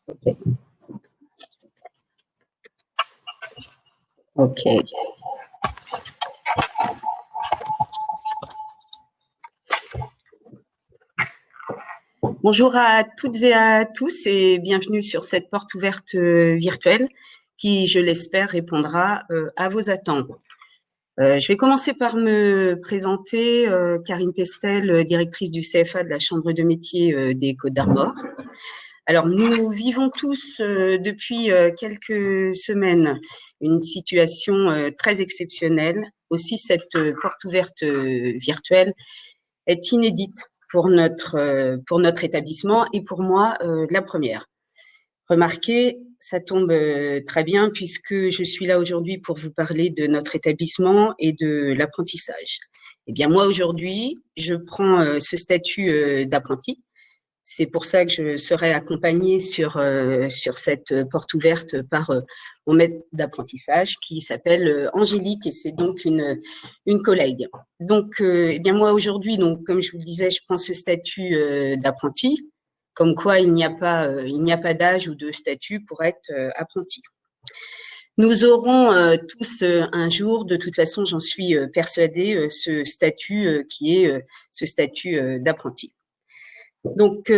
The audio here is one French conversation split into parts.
Ok. Bonjour à toutes et à tous et bienvenue sur cette porte ouverte virtuelle qui, je l'espère, répondra à vos attentes. Je vais commencer par me présenter, Karine Pestel, directrice du CFA de la Chambre de métier des Côtes-d'Armor. Alors, nous vivons tous depuis quelques semaines une situation très exceptionnelle. Aussi, cette porte ouverte virtuelle est inédite pour notre établissement et pour moi la première. Remarquez, ça tombe très bien puisque je suis là aujourd'hui pour vous parler de notre établissement et de l'apprentissage. Eh bien, moi aujourd'hui, je prends ce statut d'apprenti. C'est pour ça que je serai accompagnée sur cette porte ouverte par mon maître d'apprentissage qui s'appelle Angélique et c'est donc une collègue. Donc, eh bien moi aujourd'hui, donc comme je vous le disais, je prends ce statut d'apprenti, comme quoi il n'y a pas d'âge ou de statut pour être apprenti. Nous aurons tous un jour, de toute façon, j'en suis persuadée, ce statut qui est ce statut d'apprenti. Donc,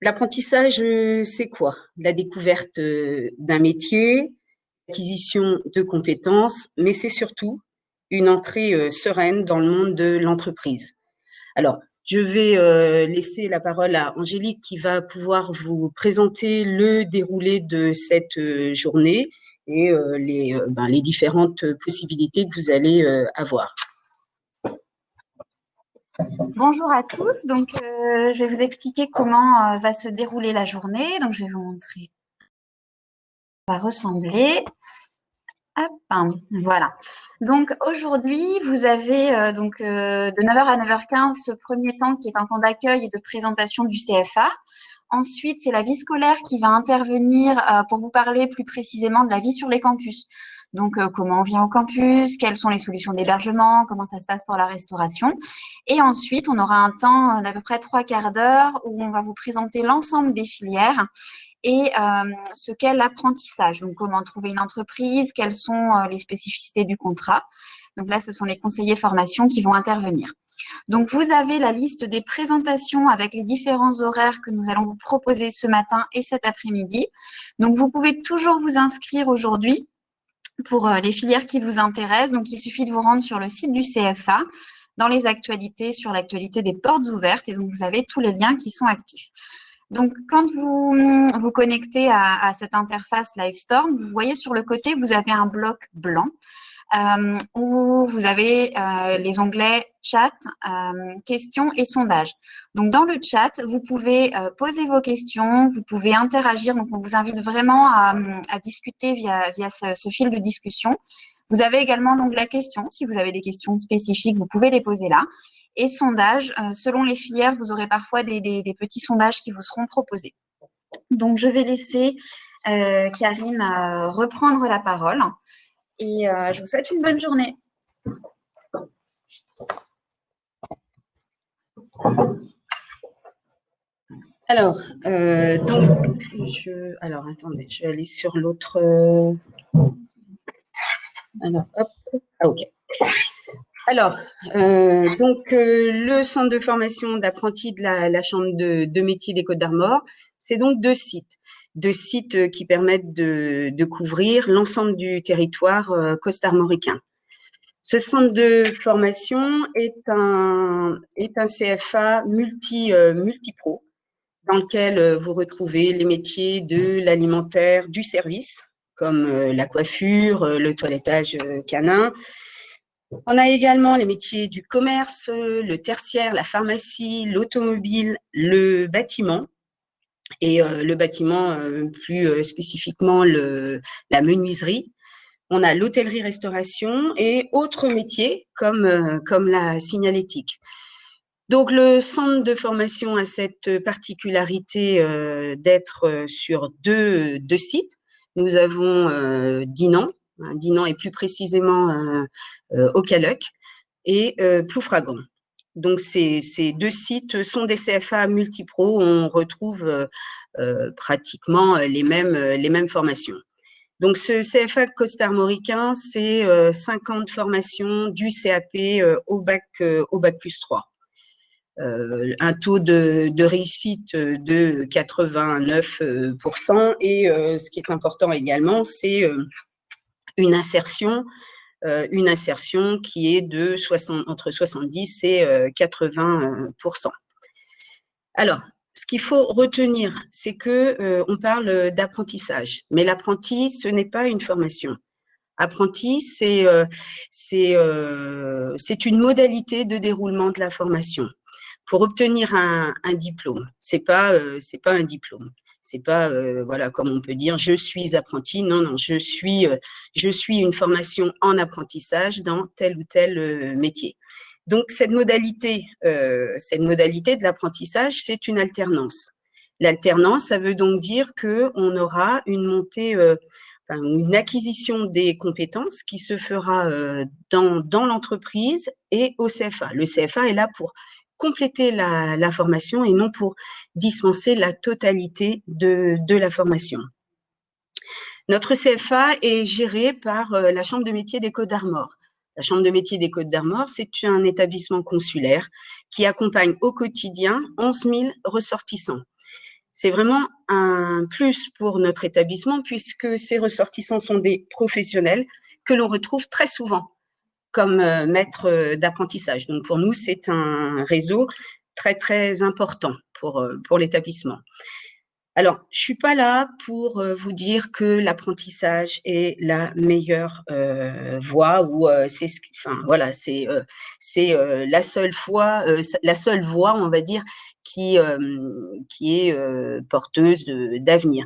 l'apprentissage, c'est quoi? La découverte d'un métier, l'acquisition de compétences, mais c'est surtout une entrée sereine dans le monde de l'entreprise. Alors, je vais laisser la parole à Angélique qui va pouvoir vous présenter le déroulé de cette journée et les différentes possibilités que vous allez avoir. Bonjour à tous, donc je vais vous expliquer comment va se dérouler la journée. Donc je vais vous montrer. Ça va ressembler. Hop, voilà. Donc aujourd'hui, vous avez de 9h à 9h15 ce premier temps qui est un temps d'accueil et de présentation du CFA. Ensuite, c'est la vie scolaire qui va intervenir pour vous parler plus précisément de la vie sur les campus. Donc, comment on vient au campus, quelles sont les solutions d'hébergement, comment ça se passe pour la restauration. Et ensuite, on aura un temps d'à peu près 3/4 d'heure où on va vous présenter l'ensemble des filières et ce qu'est l'apprentissage. Donc, comment trouver une entreprise, quelles sont les spécificités du contrat. Donc là, ce sont les conseillers formation qui vont intervenir. Donc, vous avez la liste des présentations avec les différents horaires que nous allons vous proposer ce matin et cet après-midi. Donc, vous pouvez toujours vous inscrire aujourd'hui pour les filières qui vous intéressent. Donc, il suffit de vous rendre sur le site du CFA, dans les actualités, sur l'actualité des portes ouvertes. Et donc, vous avez tous les liens qui sont actifs. Donc, quand vous vous connectez à cette interface Livestorm, vous voyez sur le côté, vous avez un bloc blanc où vous avez les onglets chat, questions et sondages. Donc, dans le chat, vous pouvez poser vos questions, vous pouvez interagir. Donc, on vous invite vraiment à discuter via ce fil de discussion. Vous avez également l'onglet questions. Si vous avez des questions spécifiques, vous pouvez les poser là. Et sondages, selon les filières, vous aurez parfois des petits sondages qui vous seront proposés. Donc, je vais laisser Karine reprendre la parole. Et je vous souhaite une bonne journée. Alors, attendez, je vais aller sur l'autre. Alors, hop, ah, ok. Alors, le centre de formation d'apprentis de la Chambre de métier des Côtes-d'Armor, c'est donc deux sites qui permettent de couvrir l'ensemble du territoire costarmoricain. Ce centre de formation est un CFA multipro dans lequel vous retrouvez les métiers de l'alimentaire, du service, comme la coiffure, le toilettage canin. On a également les métiers du commerce, le tertiaire, la pharmacie, l'automobile, le bâtiment. Et le bâtiment, plus spécifiquement la menuiserie. On a l'hôtellerie-restauration et autres métiers comme la signalétique. Donc, le centre de formation a cette particularité d'être sur deux sites. Nous avons Dinan et plus précisément au Caluc et Ploufragan. Donc, ces deux sites sont des CFA multipro. On retrouve pratiquement les mêmes formations. Donc, ce CFA costarmoricain, c'est 50 formations du CAP au bac plus 3. Un taux de réussite de 89%. Et ce qui est important également, c'est une insertion qui est de entre 70 et 80%. Alors, ce qu'il faut retenir, c'est que on parle d'apprentissage, mais l'apprenti, ce n'est pas une formation. Apprenti, c'est une modalité de déroulement de la formation. Pour obtenir un diplôme, c'est pas un diplôme. C'est pas voilà, comme on peut dire je suis apprenti. Non, non, je suis une formation en apprentissage dans tel ou tel métier. Donc cette modalité de l'apprentissage, c'est une alternance. L'alternance, ça veut donc dire que on aura une montée, une acquisition des compétences qui se fera dans l'entreprise et au CFA. Le CFA est là pour compléter la formation et non pour dispenser la totalité de la formation. Notre CFA est géré par la Chambre de métiers des Côtes-d'Armor. La Chambre de métiers des Côtes-d'Armor, c'est un établissement consulaire qui accompagne au quotidien 11 000 ressortissants. C'est vraiment un plus pour notre établissement puisque ces ressortissants sont des professionnels que l'on retrouve très souvent comme maîtres d'apprentissage. Donc, pour nous, c'est un réseau très, très important pour l'établissement. Alors, je ne suis pas là pour vous dire que l'apprentissage est la meilleure voie ou c'est la seule voie, on va dire, qui est porteuse d'avenir.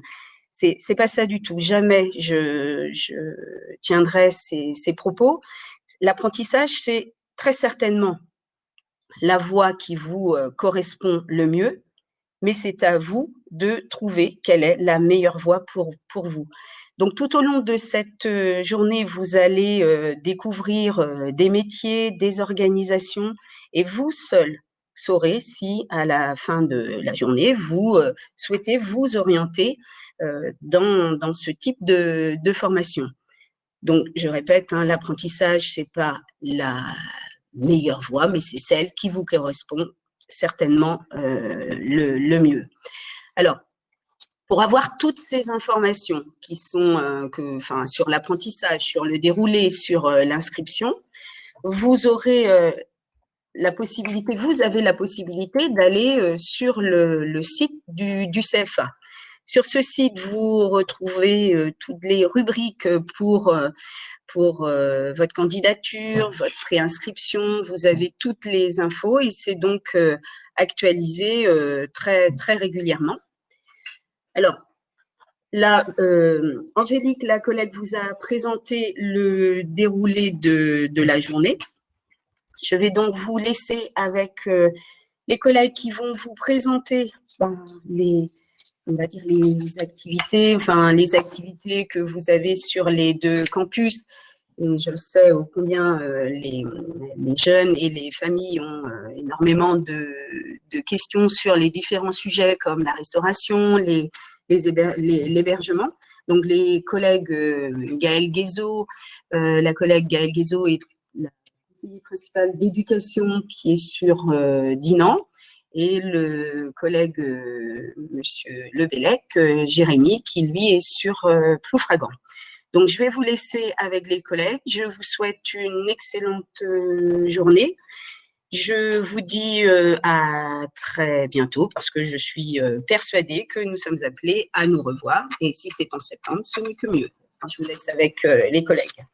C'est pas ça du tout. Jamais je tiendrai ces propos. L'apprentissage, c'est très certainement la voie qui vous correspond le mieux, mais c'est à vous de trouver quelle est la meilleure voie pour vous. Donc, tout au long de cette journée, vous allez découvrir des métiers, des organisations, et vous seul saurez si, à la fin de la journée, vous souhaitez vous orienter dans ce type de formation. Donc, je répète, l'apprentissage, c'est pas la meilleure voie, mais c'est celle qui vous correspond certainement le mieux. Alors, pour avoir toutes ces informations qui sont sur l'apprentissage, sur le déroulé, sur l'inscription, vous avez la possibilité d'aller sur le site du CFA. Sur ce site, vous retrouvez toutes les rubriques pour votre candidature, votre préinscription. Vous avez toutes les infos et c'est donc actualisé très, très régulièrement. Alors, là, Angélique, la collègue, vous a présenté le déroulé de la journée. Je vais donc vous laisser avec les collègues qui vont vous présenter les activités, les activités que vous avez sur les deux campus. Et je sais ô combien les jeunes et les familles ont énormément de questions sur les différents sujets comme la restauration, l'hébergement. Donc, les collègues Gaëlle Guézot, la collègue Gaëlle Guézot est la conseillère principale d'éducation qui est sur Dinan, et le collègue Monsieur Lebellec, Jérémy, qui lui est sur Ploufragan. Donc, je vais vous laisser avec les collègues. Je vous souhaite une excellente journée. Je vous dis à très bientôt parce que je suis persuadée que nous sommes appelés à nous revoir. Et si c'est en septembre, ce n'est que mieux. Je vous laisse avec les collègues.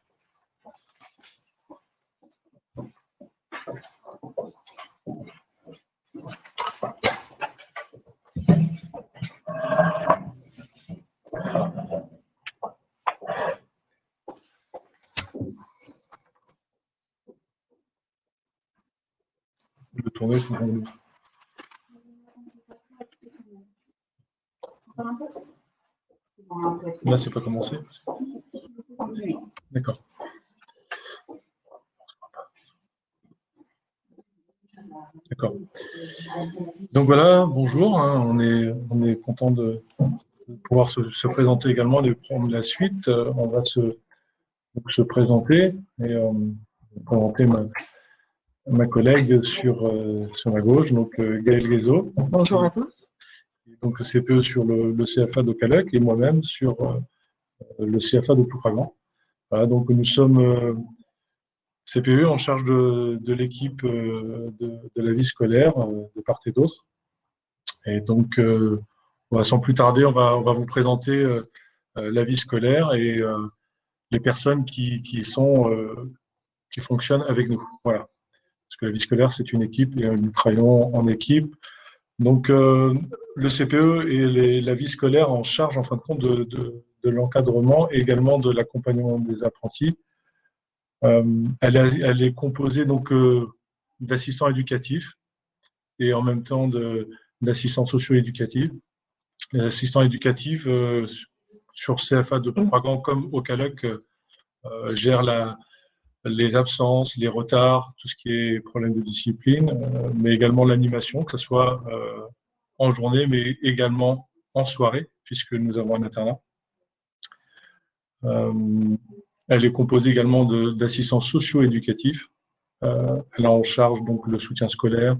De tourner sur mon... Là, c'est pas commencé. D'accord. D'accord. Donc voilà, bonjour, hein, on est content de pouvoir se présenter également, de prendre la suite. On va se présenter et présenter ma collègue sur ma gauche, donc Gaël Guézot. Bonjour à tous. Donc CPE sur le CFA de Calac et moi-même sur le CFA de Ploufragan. Voilà, donc nous sommes CPE en charge de l'équipe de la vie scolaire de part et d'autre. Et donc, sans plus tarder, on va vous présenter la vie scolaire et les personnes qui fonctionnent avec nous. Voilà. Parce que la vie scolaire, c'est une équipe et nous travaillons en équipe. Donc, le CPE et la vie scolaire en charge, en fin de compte, de l'encadrement et également de l'accompagnement des apprentis. Elle est composée donc d'assistants éducatifs et en même temps d'assistants socio-éducatifs. Les assistants éducatifs sur CFA de Ploufragan comme au Caloc gèrent les absences, les retards, tout ce qui est problème de discipline, mais également l'animation, que ce soit en journée, mais également en soirée, puisque nous avons un internat. Elle est composée également d'assistants socio-éducatifs. Elle a en charge donc le soutien scolaire,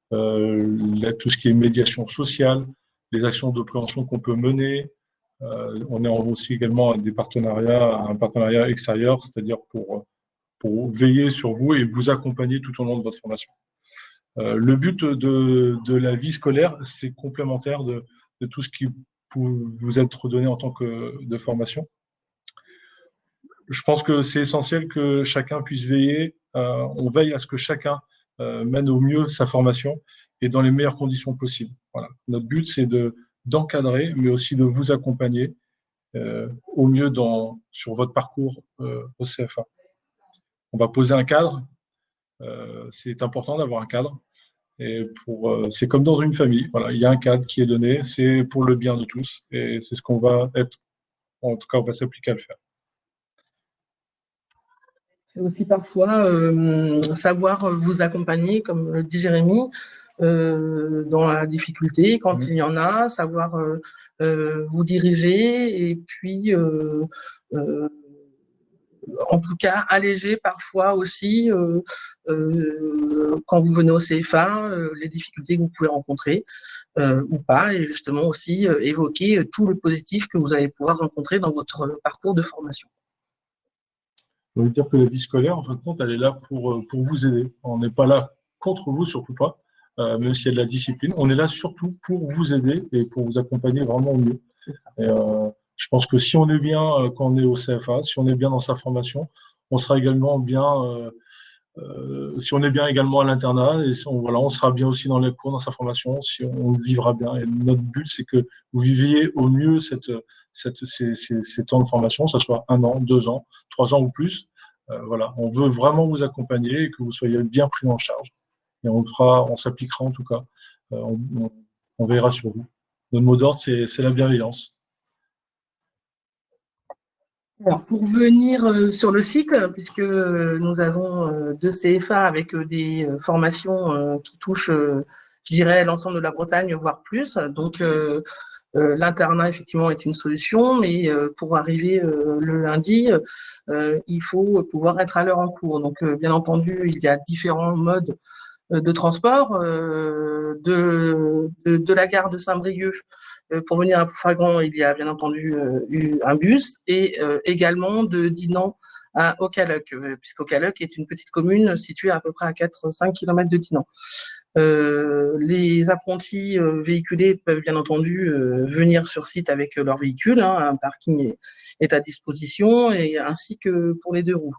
tout ce qui est médiation sociale, les actions de prévention qu'on peut mener. On est aussi également un partenariat extérieur, c'est-à-dire pour veiller sur vous et vous accompagner tout au long de votre formation. Le but de la vie scolaire, c'est complémentaire de tout ce qui peut vous être donné en tant que de formation. Je pense que c'est essentiel que chacun puisse veiller. On veille à ce que chacun mène au mieux sa formation et dans les meilleures conditions possibles. Voilà. Notre but, c'est d'encadrer, mais aussi de vous accompagner au mieux sur votre parcours au CFA. On va poser un cadre. C'est important d'avoir un cadre. Et c'est comme dans une famille. Voilà, il y a un cadre qui est donné. C'est pour le bien de tous. Et c'est ce qu'on va être. En tout cas, on va s'appliquer à le faire. C'est aussi parfois savoir vous accompagner, comme le dit Jérémy, dans la difficulté, quand il y en a, savoir vous diriger et puis en tout cas alléger parfois aussi quand vous venez au CFA les difficultés que vous pouvez rencontrer ou pas, et justement aussi évoquer tout le positif que vous allez pouvoir rencontrer dans votre parcours de formation. Je veux dire que la vie scolaire, en fin de compte, elle est là pour vous aider. On n'est pas là contre vous, surtout pas, même s'il y a de la discipline. On est là surtout pour vous aider et pour vous accompagner vraiment au mieux. Et, je pense que si on est bien quand on est au CFA, si on est bien dans sa formation, on sera également bien, si on est bien également à l'internat, et on sera bien aussi dans les cours, dans sa formation, si on vivra bien. Et notre but, c'est que vous viviez au mieux ces temps de formation, que ce soit 1 an, 2 ans, 3 ans ou plus. Voilà, on veut vraiment vous accompagner et que vous soyez bien pris en charge. Et on s'appliquera en tout cas. On veillera sur vous. Notre mot d'ordre, c'est la bienveillance. Alors, pour venir sur le cycle, puisque nous avons 2 CFA avec des formations qui touchent, je dirais, l'ensemble de la Bretagne, voire plus. Donc, l'internat, effectivement, est une solution, mais pour arriver le lundi, il faut pouvoir être à l'heure en cours. Donc, bien entendu, il y a différents modes de transport. De la gare de Saint-Brieuc pour venir à Ploufragan, il y a bien entendu un bus, et également de Dinan à Aucaloc, puisqu'Aucaloc est une petite commune située à peu près à 4-5 km de Dinan. Les apprentis véhiculés peuvent bien entendu venir sur site avec leur véhicule, hein, un parking est à disposition, et ainsi que pour les 2 roues.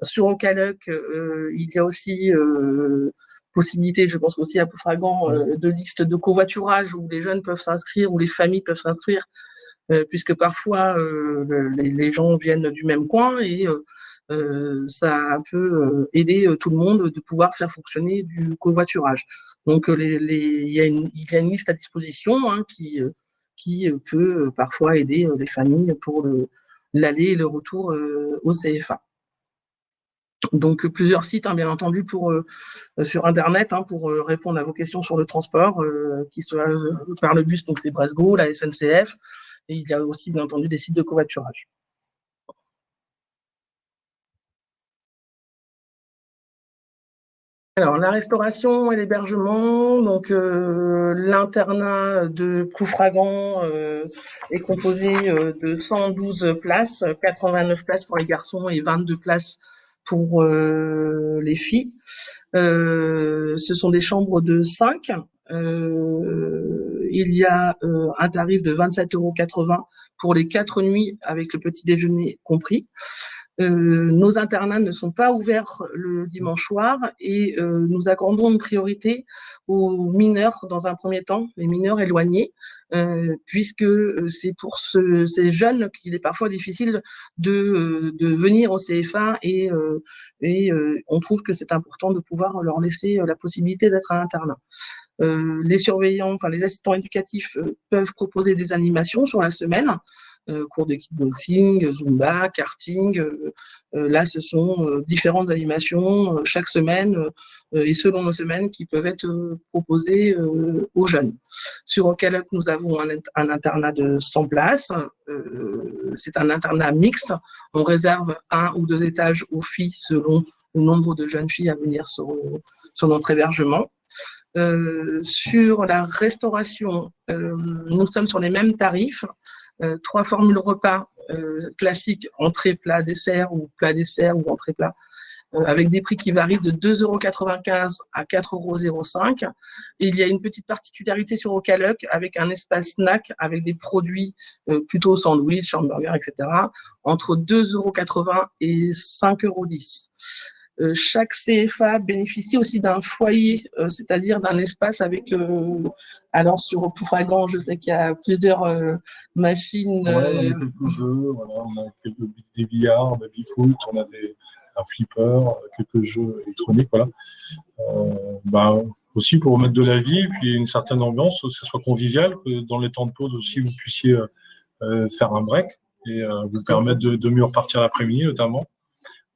Sur Aucaloc, il y a aussi possibilité, je pense aussi à Ploufragan, de listes de covoiturage où les jeunes peuvent s'inscrire, où les familles peuvent s'inscrire, puisque parfois les gens viennent du même coin, et ça peut aider tout le monde de pouvoir faire fonctionner du covoiturage. Donc il y a une liste à disposition, hein, qui peut parfois aider les familles pour l'aller et le retour au CFA. Donc plusieurs sites, hein, bien entendu, sur Internet, hein, pour répondre à vos questions sur le transport, qui soit par le bus, donc c'est Bresgo, la SNCF, et il y a aussi, bien entendu, des sites de covoiturage. Alors, la restauration et l'hébergement, donc l'internat de Ploufragan est composé de 112 places, 89 places pour les garçons et 22 places pour les filles. Ce sont des chambres de 5. Il y a un tarif de 27,80 € pour les 4 nuits avec le petit déjeuner compris. Nos internats ne sont pas ouverts le dimanche soir et nous accordons une priorité aux mineurs dans un premier temps, les mineurs éloignés, puisque c'est pour ces jeunes qu'il est parfois difficile de venir au CFA et on trouve que c'est important de pouvoir leur laisser la possibilité d'être à l'internat. Les surveillants, enfin les assistants éducatifs peuvent proposer des animations sur la semaine, cours de kickboxing, zumba, karting. Là, ce sont différentes animations chaque semaine et selon nos semaines qui peuvent être proposées aux jeunes. Sur Ocaloc, nous avons un internat de 100 places. C'est un internat mixte. On réserve 1 ou 2 étages aux filles selon le nombre de jeunes filles à venir sur notre hébergement. Sur la restauration, nous sommes sur les mêmes tarifs, 3 formules repas classiques, entrée, plat, dessert ou plat, dessert ou entrée, plat, avec des prix qui varient de 2,95 € à 4,05 €. Et il y a une petite particularité sur Ocaloc avec un espace snack avec des produits plutôt sandwich, hamburger, etc. entre 2,80 € et 5,10 €. Chaque CFA bénéficie aussi d'un foyer, c'est-à-dire d'un espace avec, alors sur Ploufragan, je sais qu'il y a plusieurs machines. Ouais, on a quelques jeux, voilà, on a des billards, on a Bifoot, on a un flipper, quelques jeux électroniques, voilà. Aussi pour remettre de la vie et puis une certaine ambiance, que ce soit convivial, que dans les temps de pause aussi vous puissiez faire un break et vous permettre de mieux repartir l'après-midi notamment.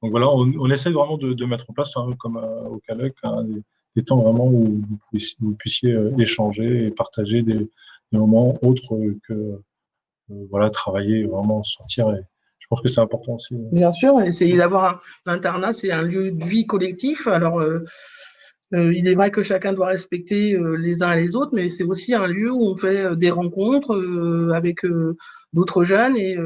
Donc voilà, on essaie vraiment de mettre en place, hein, comme au Caloc, hein, des temps vraiment où vous puissiez échanger et partager des moments autres que voilà, travailler, vraiment sortir. Et je pense que c'est important aussi. Bien sûr, essayer d'avoir un internat, c'est un lieu de vie collectif. Alors, il est vrai que chacun doit respecter les uns et les autres, mais c'est aussi un lieu où on fait des rencontres avec d'autres jeunes et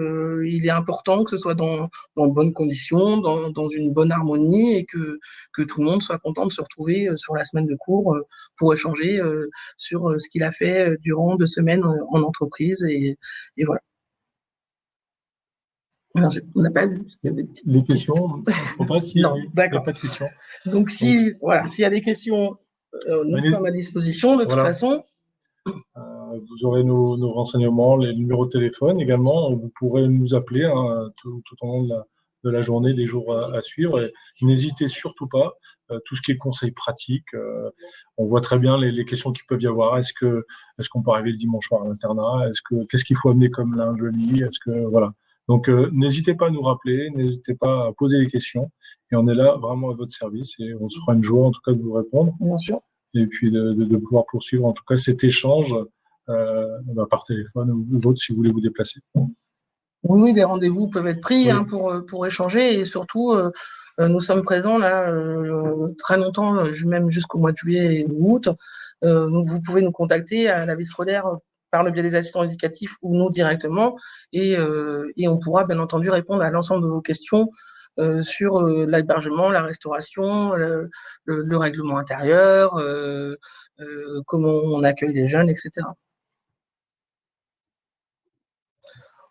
il est important que ce soit dans de bonnes conditions, dans une bonne harmonie et que tout le monde soit content de se retrouver sur la semaine de cours pour échanger sur ce qu'il a fait durant 2 semaines en entreprise et voilà. Alors, on n'a pas vu. Les questions, je ne sais pas s'il n'y a pas de questions. Donc, s'il y a des questions, nous sommes à disposition de toute façon. Vous aurez nos renseignements, les numéros de téléphone également. Vous pourrez nous appeler hein, tout au long de la journée, des jours à suivre. Et n'hésitez surtout pas. Tout ce qui est conseils pratiques, on voit très bien les questions qu'il peut y avoir. Est-ce qu'on peut arriver le dimanche soir à l'internat? Qu'est-ce qu'il faut amener comme linge lit? Voilà. Donc n'hésitez pas à nous rappeler, n'hésitez pas à poser les questions. Et on est là vraiment à votre service et on se fera une joie en tout cas de vous répondre. Bien sûr. Et puis de pouvoir poursuivre en tout cas cet échange par téléphone ou d'autres si vous voulez vous déplacer. Oui, des rendez-vous peuvent être pris hein, pour échanger et surtout nous sommes présents là très longtemps, même jusqu'au mois de juillet et août. Vous pouvez nous contacter à la vie scolaire par le biais des assistants éducatifs ou nous directement et on pourra bien entendu répondre à l'ensemble de vos questions sur l'hébergement, la restauration, le règlement intérieur, comment on accueille les jeunes, etc.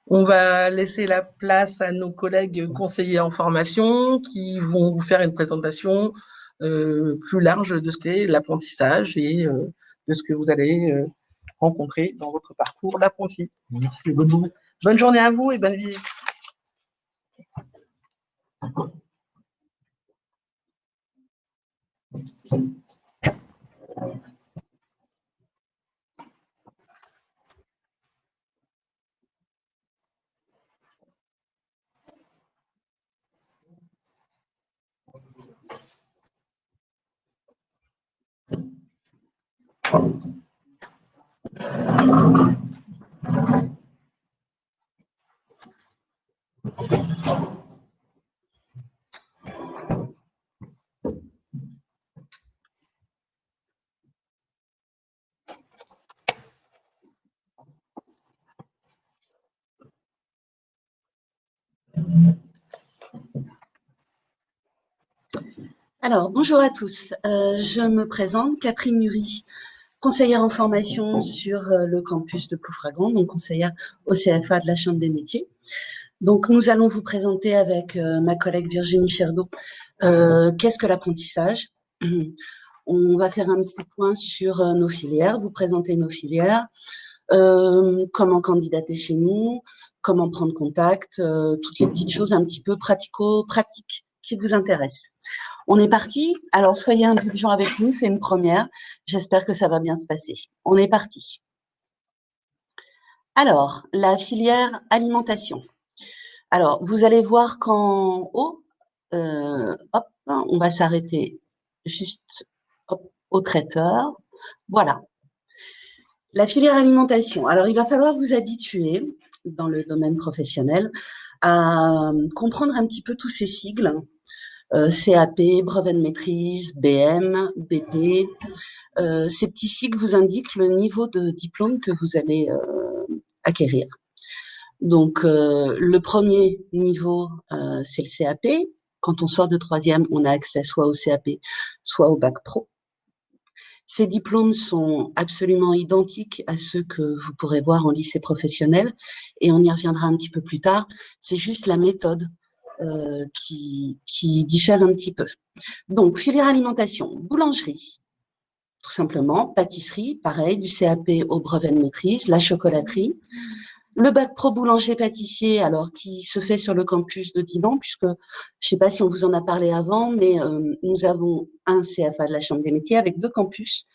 On va laisser la place à nos collègues conseillers en formation qui vont vous faire une présentation plus large de ce qu'est l'apprentissage et de ce que vous allez rencontrer dans votre parcours d'apprenti. Merci, bonne journée. Bonne journée à vous et bonne visite. Alors, bonjour à tous. Je me présente, Catherine Nury, conseillère en formation sur le campus de Ploufragan, donc conseillère au CFA de la Chambre des métiers. Donc, nous allons vous présenter avec ma collègue Virginie Cherdeau qu'est-ce que l'apprentissage. On va faire un petit point sur nos filières, vous présenter nos filières, comment candidater chez nous, comment prendre contact, toutes les petites choses un petit peu pratico-pratiques qui vous intéressent. On est parti. Alors, soyez indulgents avec nous, c'est une première. J'espère que ça va bien se passer. On est parti. Alors, la filière alimentation. Alors, vous allez voir qu'en haut, hop, on va s'arrêter juste au traiteur. Voilà. La filière alimentation. Alors, il va falloir vous habituer dans le domaine professionnel à comprendre un petit peu tous ces sigles. CAP, brevet de maîtrise, BM, BP. Ces petits sigles vous indiquent le niveau de diplôme que vous allez acquérir. Donc, le premier niveau, c'est le CAP. Quand on sort de troisième, on a accès soit au CAP, soit au bac pro. Ces diplômes sont absolument identiques à ceux que vous pourrez voir en lycée professionnel, et on y reviendra un petit peu plus tard. C'est juste la méthode qui diffère un petit peu. Donc, filière alimentation, boulangerie, tout simplement, pâtisserie, pareil, du CAP au brevet de maîtrise, la chocolaterie, le bac pro boulanger-pâtissier, alors qui se fait sur le campus de Dinan, puisque je ne sais pas si on vous en a parlé avant, mais nous avons un CFA de la Chambre des métiers avec 2 campus,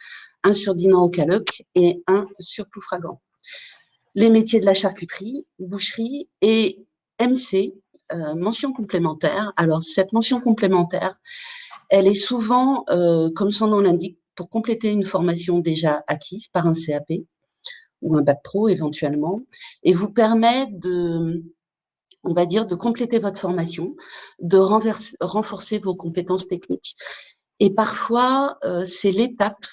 un sur Dinan au Caloc et un sur Ploufragan. Les métiers de la charcuterie, boucherie et MC, mention complémentaire. Alors, cette mention complémentaire, elle est souvent, comme son nom l'indique, pour compléter une formation déjà acquise par un CAP ou un bac pro éventuellement, et vous permet de, on va dire, de compléter votre formation, de renforcer vos compétences techniques. Et parfois, c'est l'étape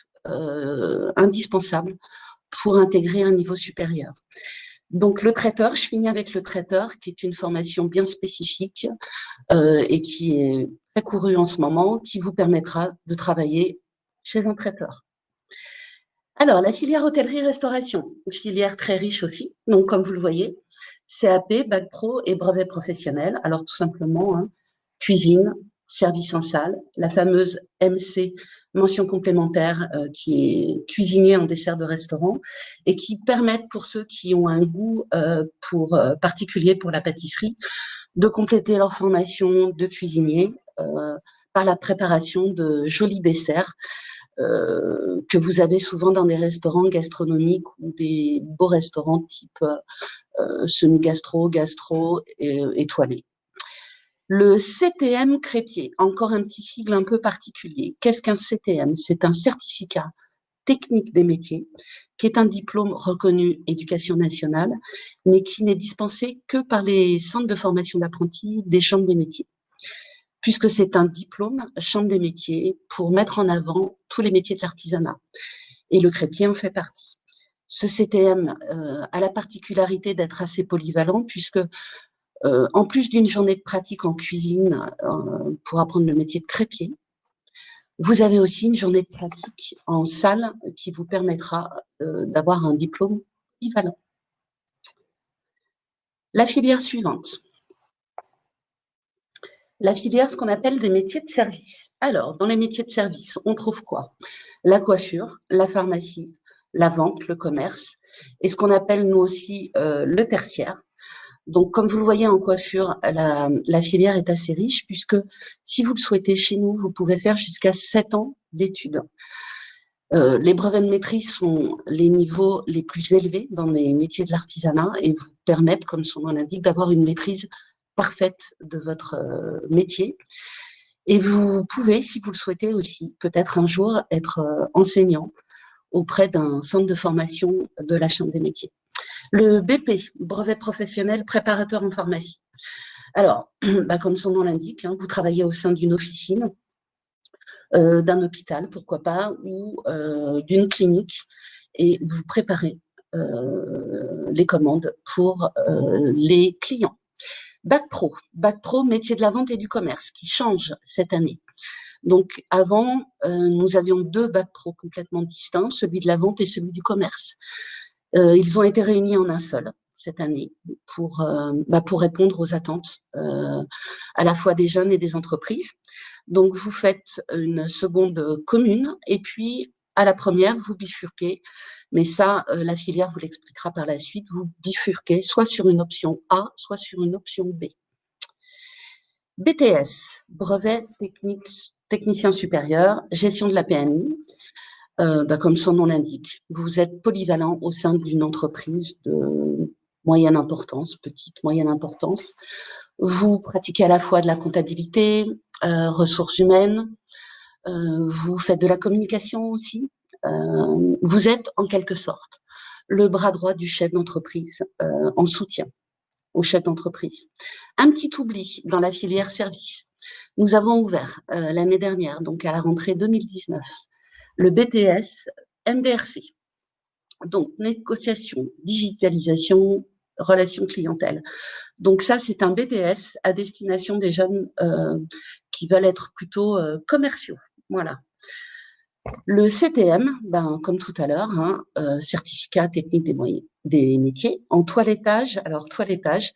indispensable pour intégrer un niveau supérieur. Donc, le traiteur, je finis avec le traiteur, qui est une formation bien spécifique et qui est très courue en ce moment, qui vous permettra de travailler chez un traiteur. Alors, la filière hôtellerie-restauration, une filière très riche aussi. Donc, comme vous le voyez, CAP, bac pro et brevet professionnel. Alors, tout simplement, cuisine, service en salle, la fameuse MC, mention complémentaire, qui est cuisinier en dessert de restaurant et qui permettent pour ceux qui ont un goût particulier pour la pâtisserie de compléter leur formation de cuisinier par la préparation de jolis desserts que vous avez souvent dans des restaurants gastronomiques ou des beaux restaurants type semi-gastro, gastro étoilé. Le CTM Crépier, encore un petit sigle un peu particulier. Qu'est-ce qu'un CTM? C'est un certificat technique des métiers, qui est un diplôme reconnu éducation nationale, mais qui n'est dispensé que par les centres de formation d'apprentis des chambres des métiers, puisque c'est un diplôme chambre des métiers pour mettre en avant tous les métiers de l'artisanat. Et le crépier en fait partie. Ce CTM a la particularité d'être assez polyvalent, puisque en plus d'une journée de pratique en cuisine pour apprendre le métier de crépier, vous avez aussi une journée de pratique en salle qui vous permettra d'avoir un diplôme équivalent. La filière suivante. La filière, ce qu'on appelle des métiers de service. Alors, dans les métiers de service, on trouve quoi? La coiffure, la pharmacie, la vente, le commerce, et ce qu'on appelle nous aussi le tertiaire. Donc, comme vous le voyez en coiffure, la filière est assez riche, puisque si vous le souhaitez chez nous, vous pouvez faire jusqu'à 7 ans d'études. Les brevets de maîtrise sont les niveaux les plus élevés dans les métiers de l'artisanat et vous permettent, comme son nom l'indique, d'avoir une maîtrise parfaite de votre métier. Et vous pouvez, si vous le souhaitez aussi, peut-être un jour être enseignant auprès d'un centre de formation de la Chambre des métiers. Le BP, brevet professionnel préparateur en pharmacie. Alors, comme son nom l'indique, hein, vous travaillez au sein d'une officine, d'un hôpital, pourquoi pas, ou d'une clinique, et vous préparez les commandes pour les clients. Bac Pro, métier de la vente et du commerce, qui change cette année. Donc, avant, nous avions 2 bacs pro complètement distincts, celui de la vente et celui du commerce. Ils ont été réunis en un seul cette année pour répondre aux attentes à la fois des jeunes et des entreprises. Donc, vous faites une seconde commune et puis à la première, vous bifurquez. Mais ça, la filière vous l'expliquera par la suite. Vous bifurquez soit sur une option A, soit sur une option B. BTS, brevet technicien supérieur, gestion de la PMI. Comme son nom l'indique, vous êtes polyvalent au sein d'une entreprise de moyenne importance, petite, moyenne importance. Vous pratiquez à la fois de la comptabilité, ressources humaines, vous faites de la communication aussi. Vous êtes en quelque sorte le bras droit du chef d'entreprise en soutien au chef d'entreprise. Un petit oubli dans la filière service. Nous avons ouvert l'année dernière, donc à la rentrée 2019, le BTS MDRC. Donc, négociation, digitalisation, relations clientèle. Donc ça, c'est un BTS à destination des jeunes qui veulent être plutôt commerciaux. Voilà. Le CTM, comme tout à l'heure, hein, certificat technique des métiers, en toilettage. Alors, toilettage,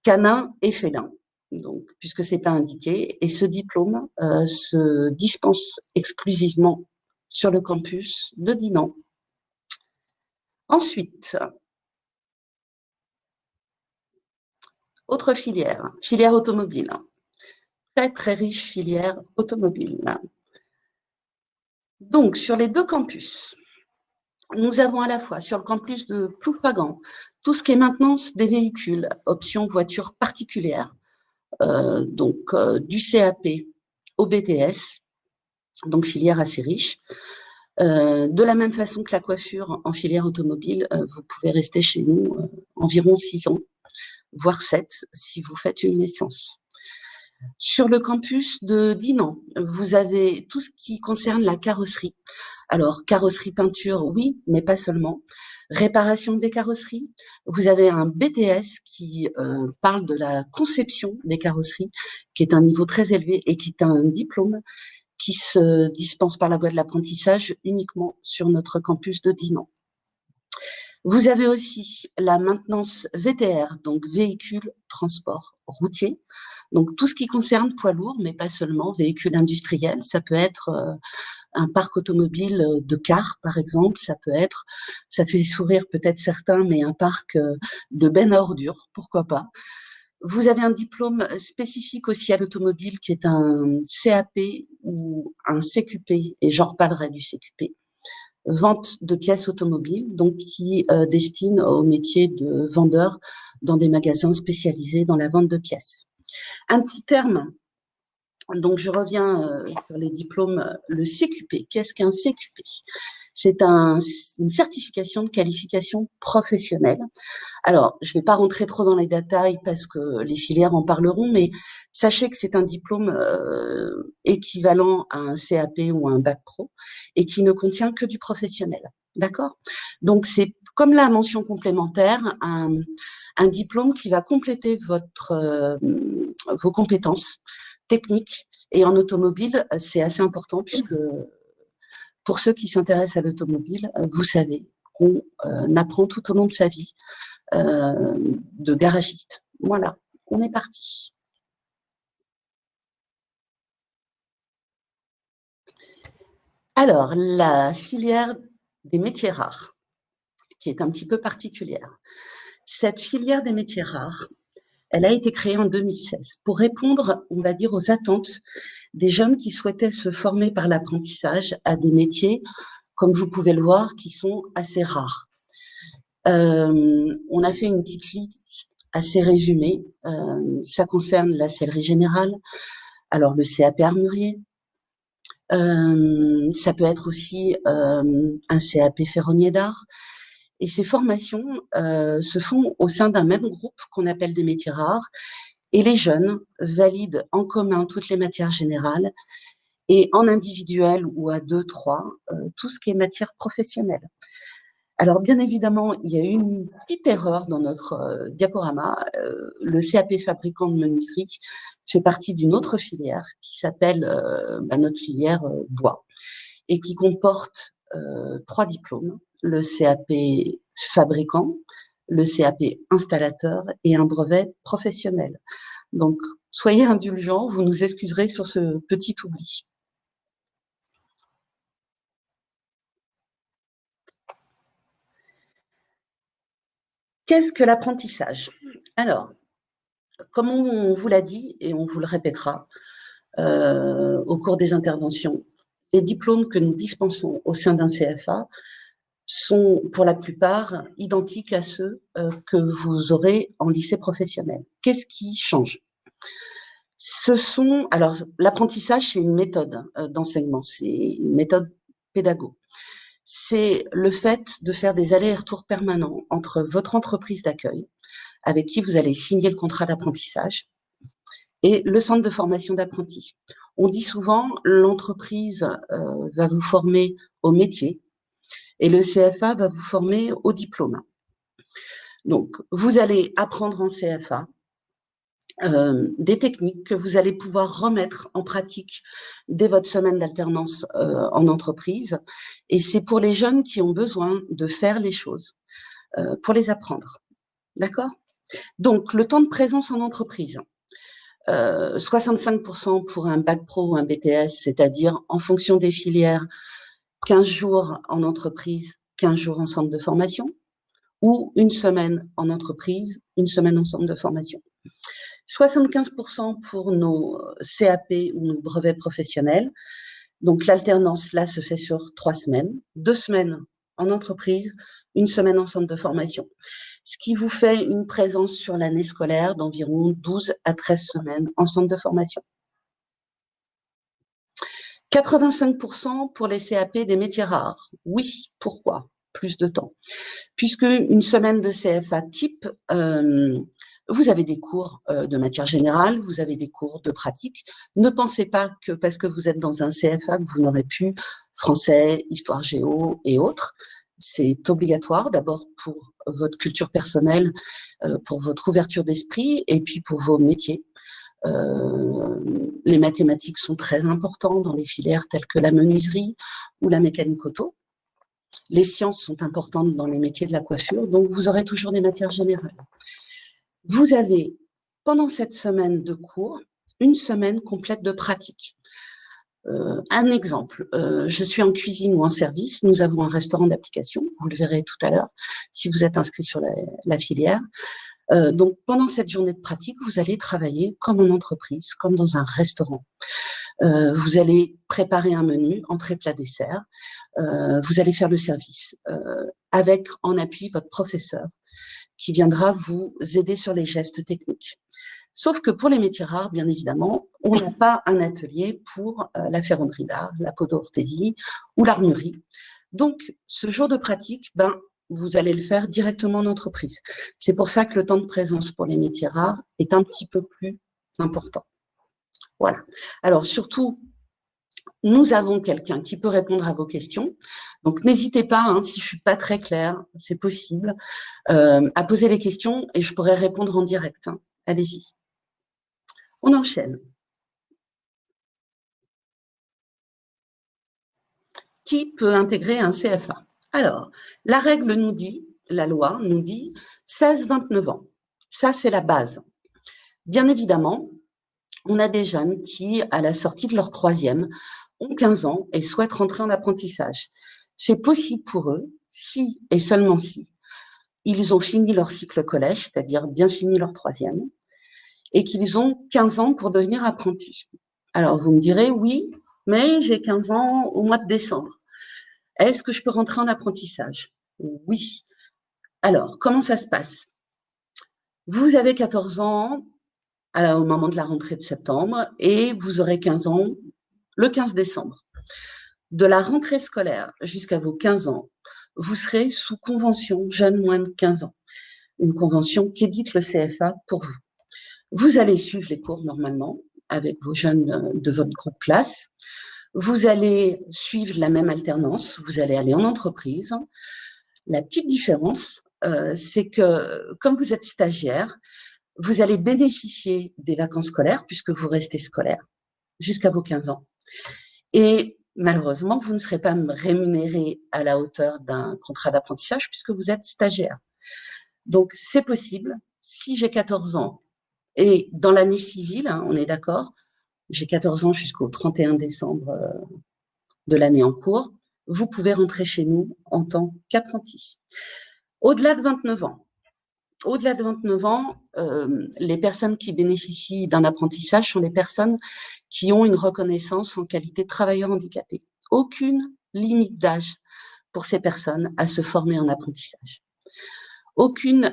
canin et félin. Donc, puisque c'est pas indiqué, et ce diplôme se dispense exclusivement sur le campus de Dinan. Ensuite, autre filière, filière automobile. Très, très riche filière automobile. Donc, sur les 2 campus, nous avons à la fois sur le campus de Ploufragan, tout ce qui est maintenance des véhicules, option voiture particulière, du CAP au BTS, donc filière assez riche. De la même façon que la coiffure en filière automobile, vous pouvez rester chez nous environ 6 ans, voire 7 si vous faites une licence. Sur le campus de Dinan, vous avez tout ce qui concerne la carrosserie. Alors, carrosserie peinture, oui, mais pas seulement. Réparation des carrosseries. Vous avez un BTS qui parle de la conception des carrosseries, qui est un niveau très élevé et qui est un diplôme qui se dispense par la voie de l'apprentissage uniquement sur notre campus de Dinan. Vous avez aussi la maintenance VTR, donc véhicule transport routier. Donc tout ce qui concerne poids lourds, mais pas seulement, véhicules industriels. Ça peut être un parc automobile de cars, par exemple. Ça peut être, ça fait sourire peut-être certains, mais un parc de bennes à ordures, pourquoi pas. Vous avez un diplôme spécifique aussi à l'automobile qui est un CAP ou un CQP, et j'en reparlerai du CQP. Vente de pièces automobiles, donc qui destine au métier de vendeur dans des magasins spécialisés dans la vente de pièces. Un petit terme, donc je reviens sur les diplômes, le CQP. Qu'est-ce qu'un CQP? C'est une certification de qualification professionnelle. Alors, je ne vais pas rentrer trop dans les détails parce que les filières en parleront, mais sachez que c'est un diplôme équivalent à un CAP ou à un bac pro et qui ne contient que du professionnel. D'accord? Donc, c'est comme la mention complémentaire, un diplôme qui va compléter vos compétences techniques. Et en automobile, c'est assez important puisque pour ceux qui s'intéressent à l'automobile, vous savez qu'on apprend tout au long de sa vie de garagiste. Voilà, on est parti. Alors, la filière des métiers rares, qui est un petit peu particulière. Cette filière des métiers rares, elle a été créée en 2016 pour répondre, on va dire, aux attentes des jeunes qui souhaitaient se former par l'apprentissage à des métiers, comme vous pouvez le voir, qui sont assez rares. On a fait une petite liste assez résumée. Ça concerne la sellerie générale, alors le CAP armurier, Ça peut être aussi un CAP ferronnier d'art. Et ces formations se font au sein d'un même groupe qu'on appelle des métiers rares. Et les jeunes valident en commun toutes les matières générales et en individuel ou à 2, 3, tout ce qui est matière professionnelle. Alors, bien évidemment, il y a eu une petite erreur dans notre diaporama. Le CAP fabricant de menuiserie fait partie d'une autre filière qui s'appelle notre filière bois et qui comporte 3 diplômes, le CAP fabricant, le CAP installateur et un brevet professionnel. Donc, soyez indulgents, vous nous excuserez sur ce petit oubli. Qu'est-ce que l'apprentissage? Alors, comme on vous l'a dit et on vous le répétera au cours des interventions, les diplômes que nous dispensons au sein d'un CFA sont pour la plupart identiques à ceux que vous aurez en lycée professionnel. Qu'est-ce qui change? Alors, l'apprentissage, c'est une méthode d'enseignement, c'est une méthode pédago. C'est le fait de faire des allers-retours permanents entre votre entreprise d'accueil, avec qui vous allez signer le contrat d'apprentissage, et le centre de formation d'apprentis. On dit souvent, l'entreprise va vous former au métier et le CFA va vous former au diplôme. Donc, vous allez apprendre en CFA des techniques que vous allez pouvoir remettre en pratique dès votre semaine d'alternance en entreprise. Et c'est pour les jeunes qui ont besoin de faire les choses, pour les apprendre. D'accord? Donc, le temps de présence en entreprise. 65% pour un bac pro ou un BTS, c'est-à-dire en fonction des filières, 15 jours en entreprise, 15 jours en centre de formation, ou une semaine en entreprise, une semaine en centre de formation. 75% pour nos CAP ou nos brevets professionnels. Donc l'alternance, là, se fait sur 3 semaines, 2 semaines en entreprise, une semaine en centre de formation. Ce qui vous fait une présence sur l'année scolaire d'environ 12 à 13 semaines en centre de formation. 85% pour les CAP des métiers rares. Oui, pourquoi? Plus de temps. Puisque une semaine de CFA type, vous avez des cours de matière générale, vous avez des cours de pratique. Ne pensez pas que parce que vous êtes dans un CFA que vous n'aurez plus français, histoire géo et autres. C'est obligatoire d'abord pour votre culture personnelle, pour votre ouverture d'esprit et puis pour vos métiers. Les mathématiques sont très importantes dans les filières telles que la menuiserie ou la mécanique auto. Les sciences sont importantes dans les métiers de la coiffure, donc vous aurez toujours des matières générales. Vous avez, pendant cette semaine de cours, une semaine complète de pratique. Un exemple, je suis en cuisine ou en service, nous avons un restaurant d'application, vous le verrez tout à l'heure, si vous êtes inscrit sur la filière. Donc, pendant cette journée de pratique, vous allez travailler comme en entreprise, comme dans un restaurant. Vous allez préparer un menu, entrée, plat, dessert. Vous allez faire le service avec en appui votre professeur qui viendra vous aider sur les gestes techniques. Sauf que pour les métiers rares, bien évidemment, on n'a pas un atelier pour la ferronnerie d'art, la podo-orthésie ou l'armurerie. Donc, ce jour de pratique, vous allez le faire directement en entreprise. C'est pour ça que le temps de présence pour les métiers rares est un petit peu plus important. Voilà. Alors, surtout, nous avons quelqu'un qui peut répondre à vos questions. Donc, n'hésitez pas, si je ne suis pas très claire, c'est possible, à poser les questions et je pourrai répondre en direct. Allez-y. On enchaîne. Qui peut intégrer un CFA? Alors, la règle nous dit, la loi nous dit 16-29 ans. Ça, c'est la base. Bien évidemment, on a des jeunes qui, à la sortie de leur 3e, ont 15 ans et souhaitent rentrer en apprentissage. C'est possible pour eux, si et seulement si ils ont fini leur cycle collège, c'est-à-dire bien fini leur 3e, et qu'ils ont 15 ans pour devenir apprentis. Alors, vous me direz, oui, mais j'ai 15 ans au mois de décembre. Est-ce que je peux rentrer en apprentissage? Oui. Alors, comment ça se passe? Vous avez 14 ans au moment de la rentrée de septembre et vous aurez 15 ans le 15 décembre. De la rentrée scolaire jusqu'à vos 15 ans, vous serez sous convention jeunes moins de 15 ans, une convention qu'édite le CFA pour vous. Vous allez suivre les cours normalement avec vos jeunes de votre groupe classe. Vous allez suivre la même alternance, vous allez aller en entreprise. La petite différence, c'est que comme vous êtes stagiaire, vous allez bénéficier des vacances scolaires puisque vous restez scolaire jusqu'à vos 15 ans. Et malheureusement, vous ne serez pas rémunéré à la hauteur d'un contrat d'apprentissage puisque vous êtes stagiaire. Donc, c'est possible. Si j'ai 14 ans et dans l'année civile, hein, on est d'accord, j'ai 14 ans jusqu'au 31 décembre de l'année en cours, vous pouvez rentrer chez nous en tant qu'apprenti. Au-delà de 29 ans, les personnes qui bénéficient d'un apprentissage sont les personnes qui ont une reconnaissance en qualité de travailleur handicapé. Aucune limite d'âge pour ces personnes à se former en apprentissage. Aucune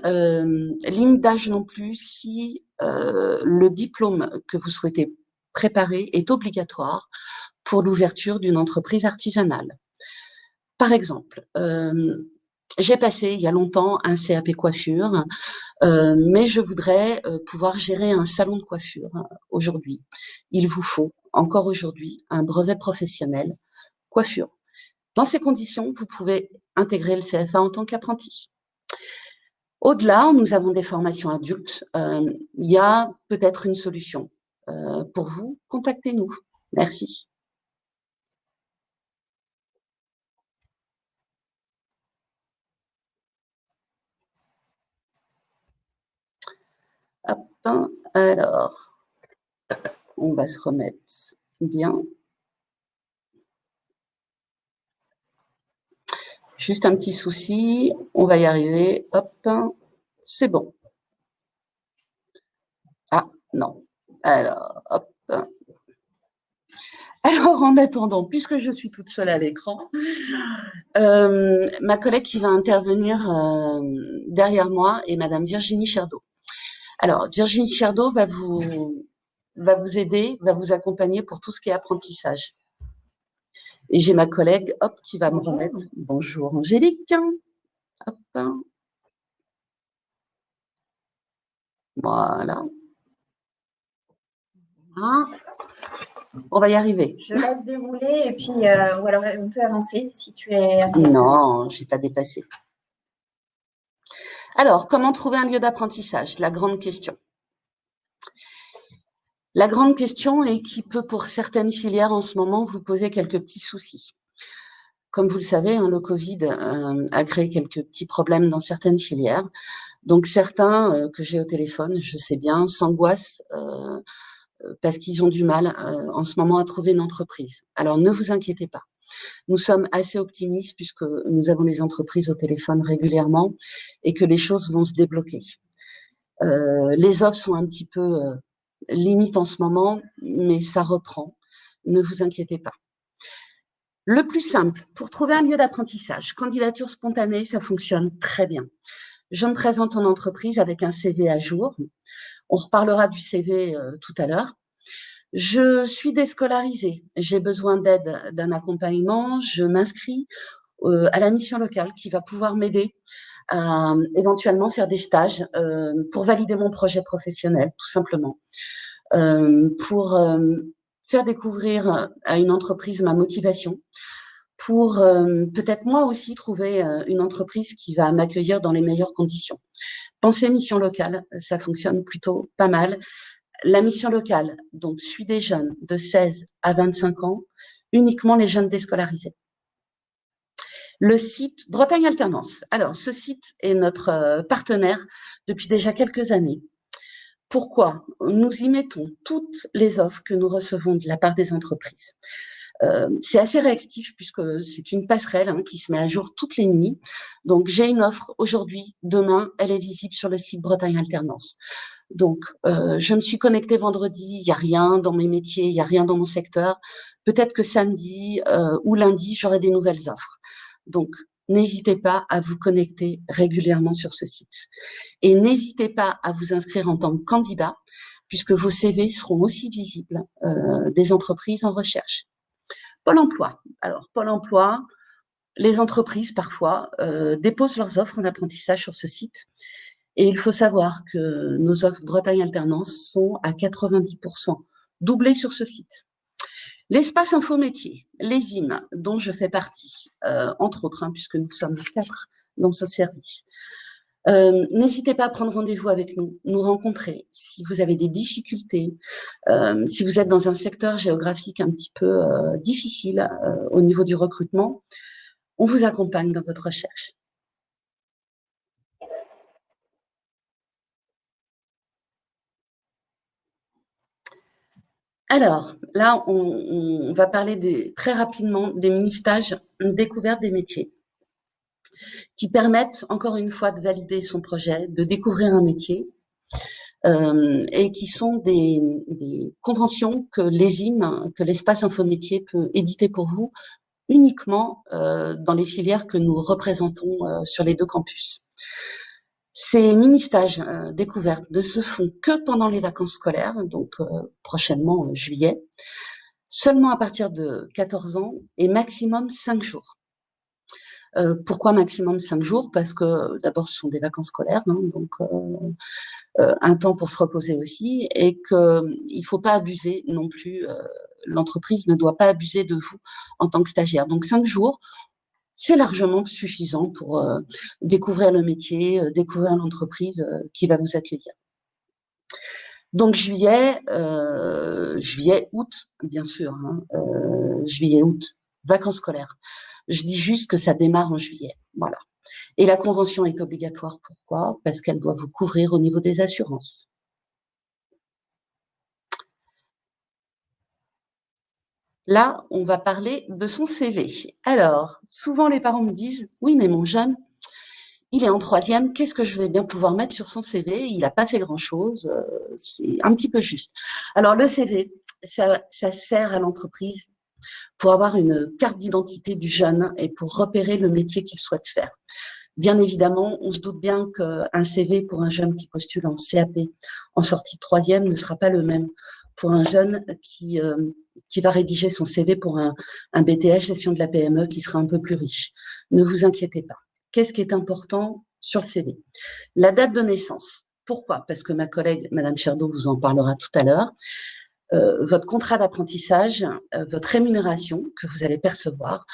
limite d'âge non plus si le diplôme que vous souhaitez préparer est obligatoire pour l'ouverture d'une entreprise artisanale. Par exemple, j'ai passé il y a longtemps un CAP coiffure, mais je voudrais pouvoir gérer un salon de coiffure aujourd'hui. Il vous faut encore aujourd'hui un brevet professionnel coiffure. Dans ces conditions, vous pouvez intégrer le CFA en tant qu'apprenti. Au-delà, nous avons des formations adultes. Il y a peut-être une solution pour vous. Contactez-nous. Merci. Hop, alors, on va se remettre bien. Juste un petit souci, on va y arriver. Hop, c'est bon. Ah, non. Alors, hop. Alors, en attendant, puisque je suis toute seule à l'écran, ma collègue qui va intervenir derrière moi est Madame Virginie Cherdeau. Alors, Virginie Cherdeau va vous aider, va vous accompagner pour tout ce qui est apprentissage. Et j'ai ma collègue, hop, qui va me remettre. Bonjour Angélique. Hop. Voilà. On va y arriver. Je laisse dérouler et puis, ou alors on peut avancer si tu es… Non, je n'ai pas dépassé. Alors, comment trouver un lieu d'apprentissage? La grande question. La grande question et qui peut, pour certaines filières en ce moment, vous poser quelques petits soucis. Comme vous le savez, hein, le Covid a créé quelques petits problèmes dans certaines filières. Donc, certains que j'ai au téléphone, je sais bien, s'angoissent parce qu'ils ont du mal en ce moment à trouver une entreprise. Alors, ne vous inquiétez pas. Nous sommes assez optimistes puisque nous avons des entreprises au téléphone régulièrement et que les choses vont se débloquer. Les offres sont un petit peu limites en ce moment, mais ça reprend. Ne vous inquiétez pas. Le plus simple, pour trouver un lieu d'apprentissage, candidature spontanée, ça fonctionne très bien. Je me présente en entreprise avec un CV à jour. On reparlera du CV tout à l'heure. Je suis déscolarisée. J'ai besoin d'aide, d'un accompagnement. Je m'inscris à la mission locale qui va pouvoir m'aider à éventuellement faire des stages pour valider mon projet professionnel, tout simplement. Pour faire découvrir à une entreprise ma motivation, pour peut-être moi aussi trouver une entreprise qui va m'accueillir dans les meilleures conditions. Pensez mission locale, ça fonctionne plutôt pas mal. La mission locale, donc, suit des jeunes de 16 à 25 ans, uniquement les jeunes déscolarisés. Le site Bretagne Alternance. Alors, ce site est notre partenaire depuis déjà quelques années. Pourquoi? Nous y mettons toutes les offres que nous recevons de la part des entreprises. C'est assez réactif puisque c'est une passerelle qui se met à jour toutes les nuits. Donc, j'ai une offre aujourd'hui, demain, elle est visible sur le site Bretagne Alternance. Donc, je me suis connectée vendredi, il n'y a rien dans mes métiers, il n'y a rien dans mon secteur. Peut-être que samedi ou lundi, j'aurai des nouvelles offres. Donc, n'hésitez pas à vous connecter régulièrement sur ce site. Et n'hésitez pas à vous inscrire en tant que candidat, puisque vos CV seront aussi visibles des entreprises en recherche. Pôle emploi. Alors, Pôle emploi, les entreprises, parfois, déposent leurs offres en apprentissage sur ce site. Et il faut savoir que nos offres Bretagne Alternance sont à 90% doublées sur ce site. L'espace Info-Métier, l'ESIM, dont je fais partie, entre autres, puisque nous sommes 4 dans ce service. N'hésitez pas à prendre rendez-vous avec nous, nous rencontrer si vous avez des difficultés, si vous êtes dans un secteur géographique un petit peu difficile au niveau du recrutement, on vous accompagne dans votre recherche. Alors, là, on va parler très rapidement des mini-stages découverte des métiers qui permettent, encore une fois, de valider son projet, de découvrir un métier et qui sont des conventions que l'ESIM, que l'espace Info-Métier peut éditer pour vous uniquement dans les filières que nous représentons sur les 2 campus. Ces mini-stages découvertes ne se font que pendant les vacances scolaires, donc prochainement juillet, seulement à partir de 14 ans et maximum 5 jours. Pourquoi maximum 5 jours? Parce que d'abord ce sont des vacances scolaires, donc un temps pour se reposer aussi, et qu'il ne faut pas abuser non plus, l'entreprise ne doit pas abuser de vous en tant que stagiaire. Donc 5 jours, c'est largement suffisant pour découvrir le métier, découvrir l'entreprise qui va vous accueillir. Donc juillet, août, bien sûr, juillet, août, vacances scolaires. Je dis juste que ça démarre en juillet, voilà. Et la convention est obligatoire, pourquoi? Parce qu'elle doit vous couvrir au niveau des assurances. Là, on va parler de son CV. Alors, souvent les parents me disent, oui, mais mon jeune, il est en 3e, qu'est-ce que je vais bien pouvoir mettre sur son CV? Il n'a pas fait grand-chose, c'est un petit peu juste. Alors, le CV, ça sert à l'entreprise pour avoir une carte d'identité du jeune et pour repérer le métier qu'il souhaite faire. Bien évidemment, on se doute bien qu'un CV pour un jeune qui postule en CAP en sortie de 3e ne sera pas le même pour un jeune qui va rédiger son CV pour un BTS gestion de la PME qui sera un peu plus riche. Ne vous inquiétez pas. Qu'est-ce qui est important sur le CV? La date de naissance. Pourquoi? Parce que ma collègue, Madame Cherdeau, vous en parlera tout à l'heure. Votre contrat d'apprentissage, votre rémunération que vous allez percevoir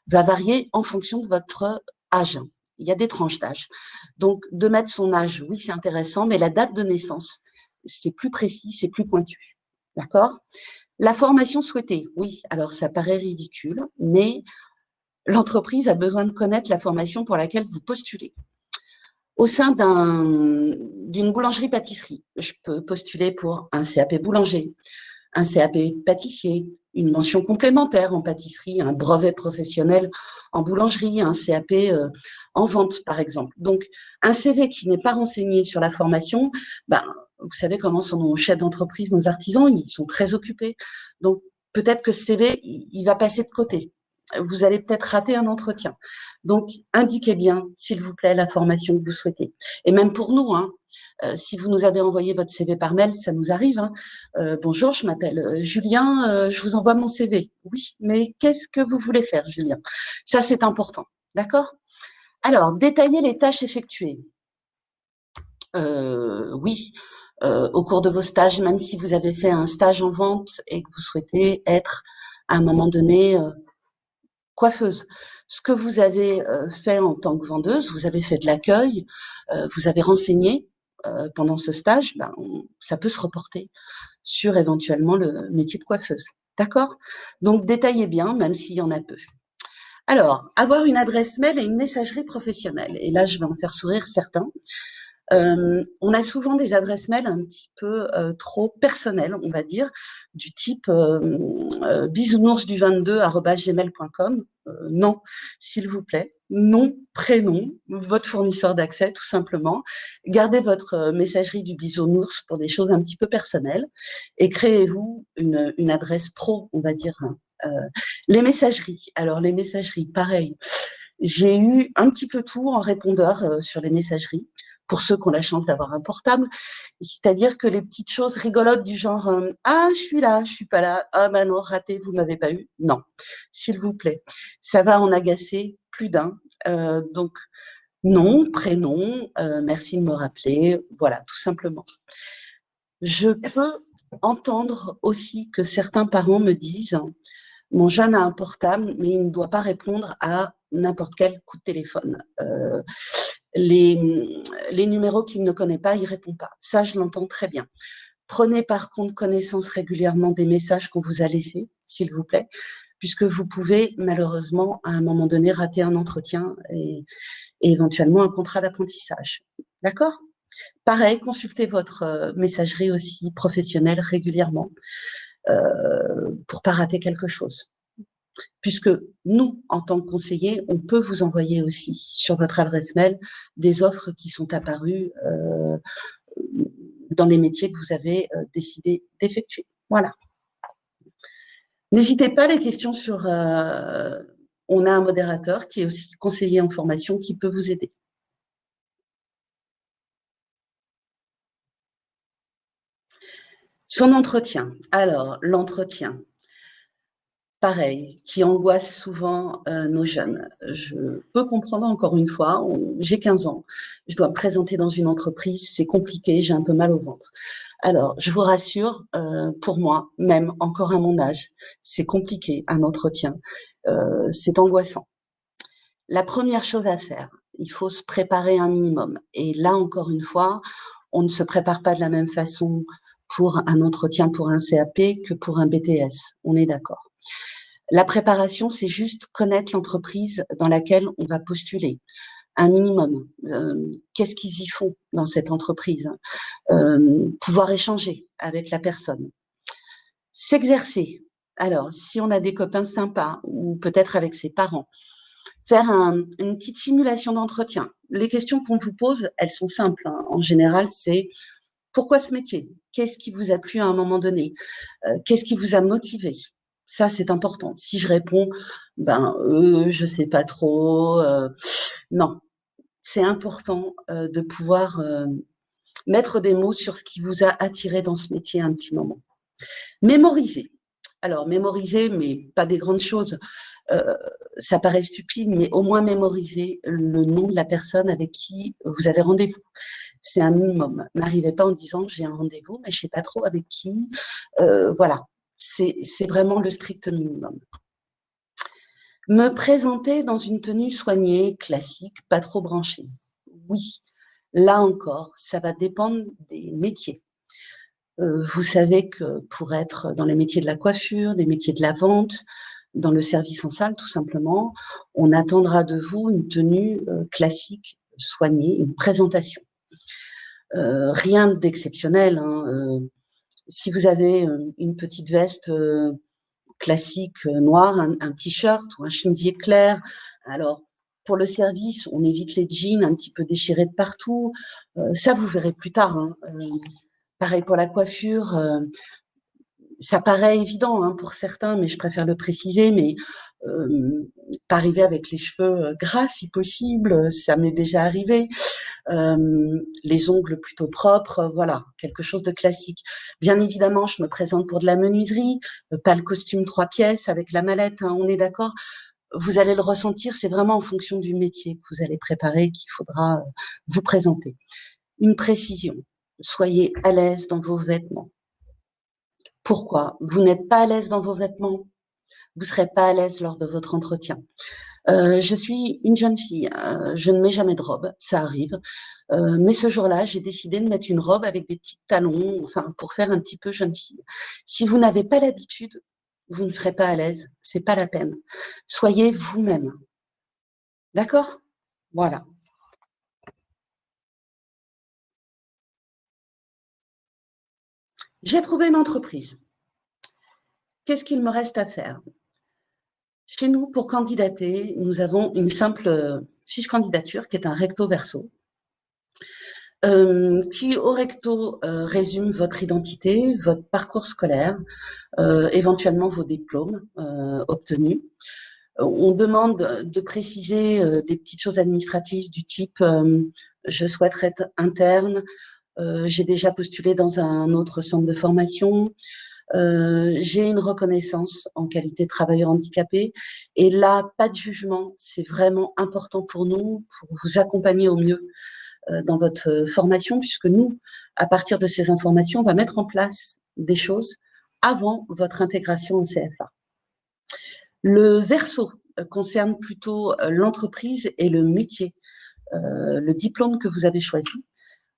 va varier en fonction de votre âge. Il y a des tranches d'âge. Donc, de mettre son âge, oui, c'est intéressant, mais la date de naissance, c'est plus précis, c'est plus pointu. D'accord? La formation souhaitée, oui, alors ça paraît ridicule, mais l'entreprise a besoin de connaître la formation pour laquelle vous postulez. Au sein d'une boulangerie-pâtisserie, je peux postuler pour un CAP boulanger, un CAP pâtissier, une mention complémentaire en pâtisserie, un brevet professionnel en boulangerie, un CAP en vente, par exemple. Donc, un CV qui n'est pas renseigné sur la formation, vous savez comment sont nos chefs d'entreprise, nos artisans, ils sont très occupés. Donc, peut-être que ce CV, il va passer de côté. Vous allez peut-être rater un entretien. Donc, indiquez bien, s'il vous plaît, la formation que vous souhaitez. Et même pour nous, si vous nous avez envoyé votre CV par mail, ça nous arrive. Bonjour, je m'appelle Julien, je vous envoie mon CV. Oui, mais qu'est-ce que vous voulez faire, Julien? Ça, c'est important. D'accord? Alors, détaillez les tâches effectuées. Oui, au cours de vos stages, même si vous avez fait un stage en vente et que vous souhaitez être, à un moment donné, coiffeuse. Ce que vous avez fait en tant que vendeuse, vous avez fait de l'accueil, vous avez renseigné pendant ce stage, ça peut se reporter sur éventuellement le métier de coiffeuse. D'accord? Donc, détaillez bien, même s'il y en a peu. Alors, avoir une adresse mail et une messagerie professionnelle. Et là, je vais en faire sourire certains. On a souvent des adresses mail un petit peu trop personnelles, on va dire, du type bisounours22@gmail.com. Non, s'il vous plaît, nom, prénom, votre fournisseur d'accès, tout simplement. Gardez votre messagerie du bisounours pour des choses un petit peu personnelles et créez-vous une adresse pro, on va dire. Les messageries. Alors, les messageries, pareil. J'ai eu un petit peu tout en répondeur sur les messageries. pour ceux qui ont la chance d'avoir un portable. C'est-à-dire que les petites choses rigolotes du genre ah, je suis là, je suis pas là, ah ben non, raté, vous m'avez pas eu. Non, s'il vous plaît. Ça va en agacer plus d'un. Donc, nom, prénom, merci de me rappeler, voilà, tout simplement. Je peux entendre aussi que certains parents me disent mon jeune a un portable, mais il ne doit pas répondre à n'importe quel coup de téléphone. Les numéros qu'il ne connaît pas, il ne répond pas. Ça, je l'entends très bien. Prenez par contre connaissance régulièrement des messages qu'on vous a laissés, s'il vous plaît, puisque vous pouvez malheureusement à un moment donné rater un entretien et éventuellement un contrat d'apprentissage. D'accord ? Pareil, consultez votre messagerie aussi professionnelle régulièrement pour pas rater quelque chose. Puisque nous, en tant que conseillers, on peut vous envoyer aussi sur votre adresse mail des offres qui sont apparues dans les métiers que vous avez décidé d'effectuer. Voilà. N'hésitez pas, les questions sur... on a un modérateur qui est aussi conseiller en formation qui peut vous aider. Son entretien. Alors, l'entretien, pareil, qui angoisse souvent nos jeunes. Je peux comprendre encore une fois, j'ai 15 ans, je dois me présenter dans une entreprise, c'est compliqué, j'ai un peu mal au ventre. Alors, je vous rassure, pour moi, même encore à mon âge, c'est compliqué un entretien, c'est angoissant. La première chose à faire, il faut se préparer un minimum. Et là, encore une fois, on ne se prépare pas de la même façon pour un entretien pour un CAP que pour un BTS, on est d'accord. La préparation, c'est juste connaître l'entreprise dans laquelle on va postuler, un minimum. Qu'est-ce qu'ils y font dans cette entreprise, pouvoir échanger avec la personne. S'exercer. Alors, si on a des copains sympas ou peut-être avec ses parents, faire une petite simulation d'entretien. Les questions qu'on vous pose, elles sont simples. Hein. En général, c'est pourquoi ce métier? Qu'est-ce qui vous a plu à un moment donné? Qu'est-ce qui vous a motivé? Ça, c'est important. Si je réponds, je sais pas trop. Non, c'est important de pouvoir mettre des mots sur ce qui vous a attiré dans ce métier un petit moment. Mémoriser. Alors, mémoriser, mais pas des grandes choses. Ça paraît stupide, mais au moins mémoriser le nom de la personne avec qui vous avez rendez-vous. C'est un minimum. N'arrivez pas en disant j'ai un rendez-vous, mais je sais pas trop avec qui. Voilà, c'est vraiment le strict minimum. Me présenter dans une tenue soignée, classique, pas trop branchée. Oui, là encore, ça va dépendre des métiers. Vous savez que pour être dans les métiers de la coiffure, des métiers de la vente, dans le service en salle, tout simplement, on attendra de vous une tenue classique, soignée, une présentation. Rien d'exceptionnel. Hein. Si vous avez une petite veste classique noire, un t-shirt ou un chemisier clair, alors pour le service, on évite les jeans un petit peu déchirés de partout. Ça, vous verrez plus tard. Hein. Pareil pour la coiffure. Ça paraît évident hein, pour certains, mais je préfère le préciser, mais pas arriver avec les cheveux gras si possible, ça m'est déjà arrivé. Les ongles plutôt propres, voilà, quelque chose de classique. Bien évidemment, je me présente pour de la menuiserie, pas le costume 3 pièces avec la mallette, hein, on est d'accord. Vous allez le ressentir, c'est vraiment en fonction du métier que vous allez préparer qu'il faudra vous présenter. Une précision, soyez à l'aise dans vos vêtements. Pourquoi? Vous n'êtes pas à l'aise dans vos vêtements, vous ne serez pas à l'aise lors de votre entretien. Je suis une jeune fille, je ne mets jamais de robe, ça arrive. Mais ce jour-là, j'ai décidé de mettre une robe avec des petits talons, enfin pour faire un petit peu jeune fille. Si vous n'avez pas l'habitude, vous ne serez pas à l'aise, c'est pas la peine. Soyez vous-même. D'accord? Voilà. J'ai trouvé une entreprise. Qu'est-ce qu'il me reste à faire? Chez nous, pour candidater, nous avons une simple fiche candidature qui est un recto verso, qui au recto résume votre identité, votre parcours scolaire, éventuellement vos diplômes obtenus. On demande de préciser des petites choses administratives du type je souhaiterais être interne, j'ai déjà postulé dans un autre centre de formation, j'ai une reconnaissance en qualité de travailleur handicapé. Et là, pas de jugement, c'est vraiment important pour nous, pour vous accompagner au mieux dans votre formation, puisque nous, à partir de ces informations, on va mettre en place des choses avant votre intégration au CFA. Le verso concerne plutôt l'entreprise et le métier, le diplôme que vous avez choisi.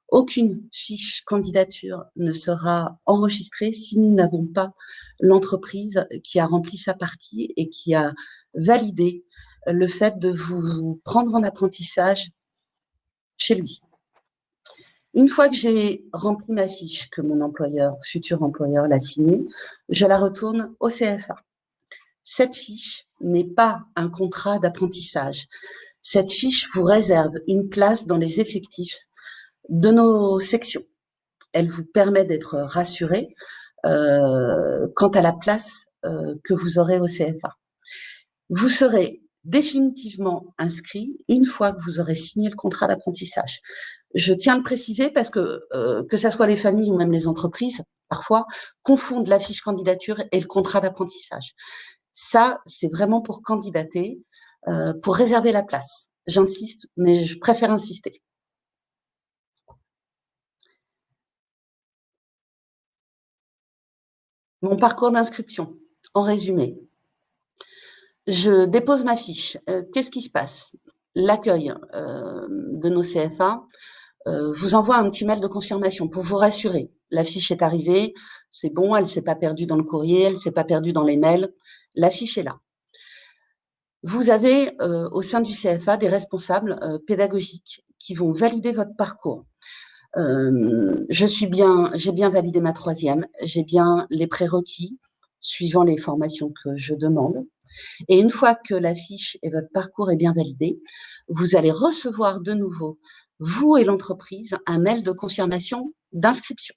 Aucune fiche candidature ne sera enregistrée si nous n'avons pas l'entreprise qui a rempli sa partie et qui a validé le fait de vous prendre en apprentissage chez lui. Une fois que j'ai rempli ma fiche, que mon employeur, futur employeur, l'a signée, je la retourne au CFA. Cette fiche n'est pas un contrat d'apprentissage. Cette fiche vous réserve une place dans les effectifs de nos sections. Elle vous permet d'être rassuré quant à la place que vous aurez au CFA. Vous serez définitivement inscrit une fois que vous aurez signé le contrat d'apprentissage. Je tiens à le préciser parce que ce soit les familles ou même les entreprises, parfois, confondent la fiche candidature et le contrat d'apprentissage. Ça, c'est vraiment pour candidater, pour réserver la place. J'insiste, mais je préfère insister. Mon parcours d'inscription, en résumé. Je dépose ma fiche. Qu'est-ce qui se passe? L'accueil de nos CFA vous envoie un petit mail de confirmation pour vous rassurer. La fiche est arrivée, c'est bon, elle ne s'est pas perdue dans le courrier, elle ne s'est pas perdue dans les mails. La fiche est là. Vous avez au sein du CFA des responsables pédagogiques qui vont valider votre parcours. J'ai bien validé ma troisième, j'ai bien les prérequis suivant les formations que je demande. Et une fois que la fiche et votre parcours est bien validé, vous allez recevoir de nouveau, vous et l'entreprise, un mail de confirmation d'inscription.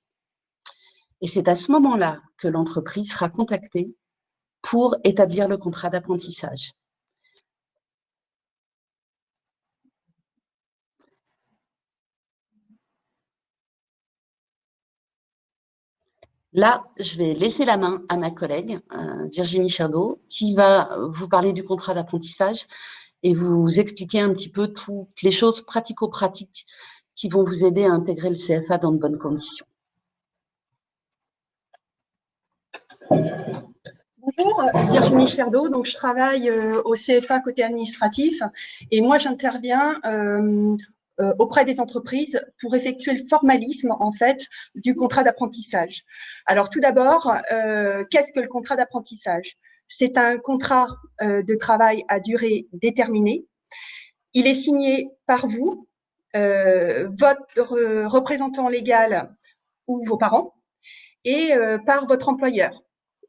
Et c'est à ce moment-là que l'entreprise sera contactée pour établir le contrat d'apprentissage. Là, je vais laisser la main à ma collègue, Virginie Cherdeau, qui va vous parler du contrat d'apprentissage et vous expliquer un petit peu toutes les choses pratico-pratiques qui vont vous aider à intégrer le CFA dans de bonnes conditions. Bonjour, Virginie Cherdeau, donc je travaille au CFA côté administratif et moi j'interviens auprès des entreprises pour effectuer le formalisme en fait du contrat d'apprentissage. Alors tout d'abord, qu'est-ce que le contrat d'apprentissage? C'est un contrat de travail à durée déterminée. Il est signé par vous, votre représentant légal ou vos parents et par votre employeur.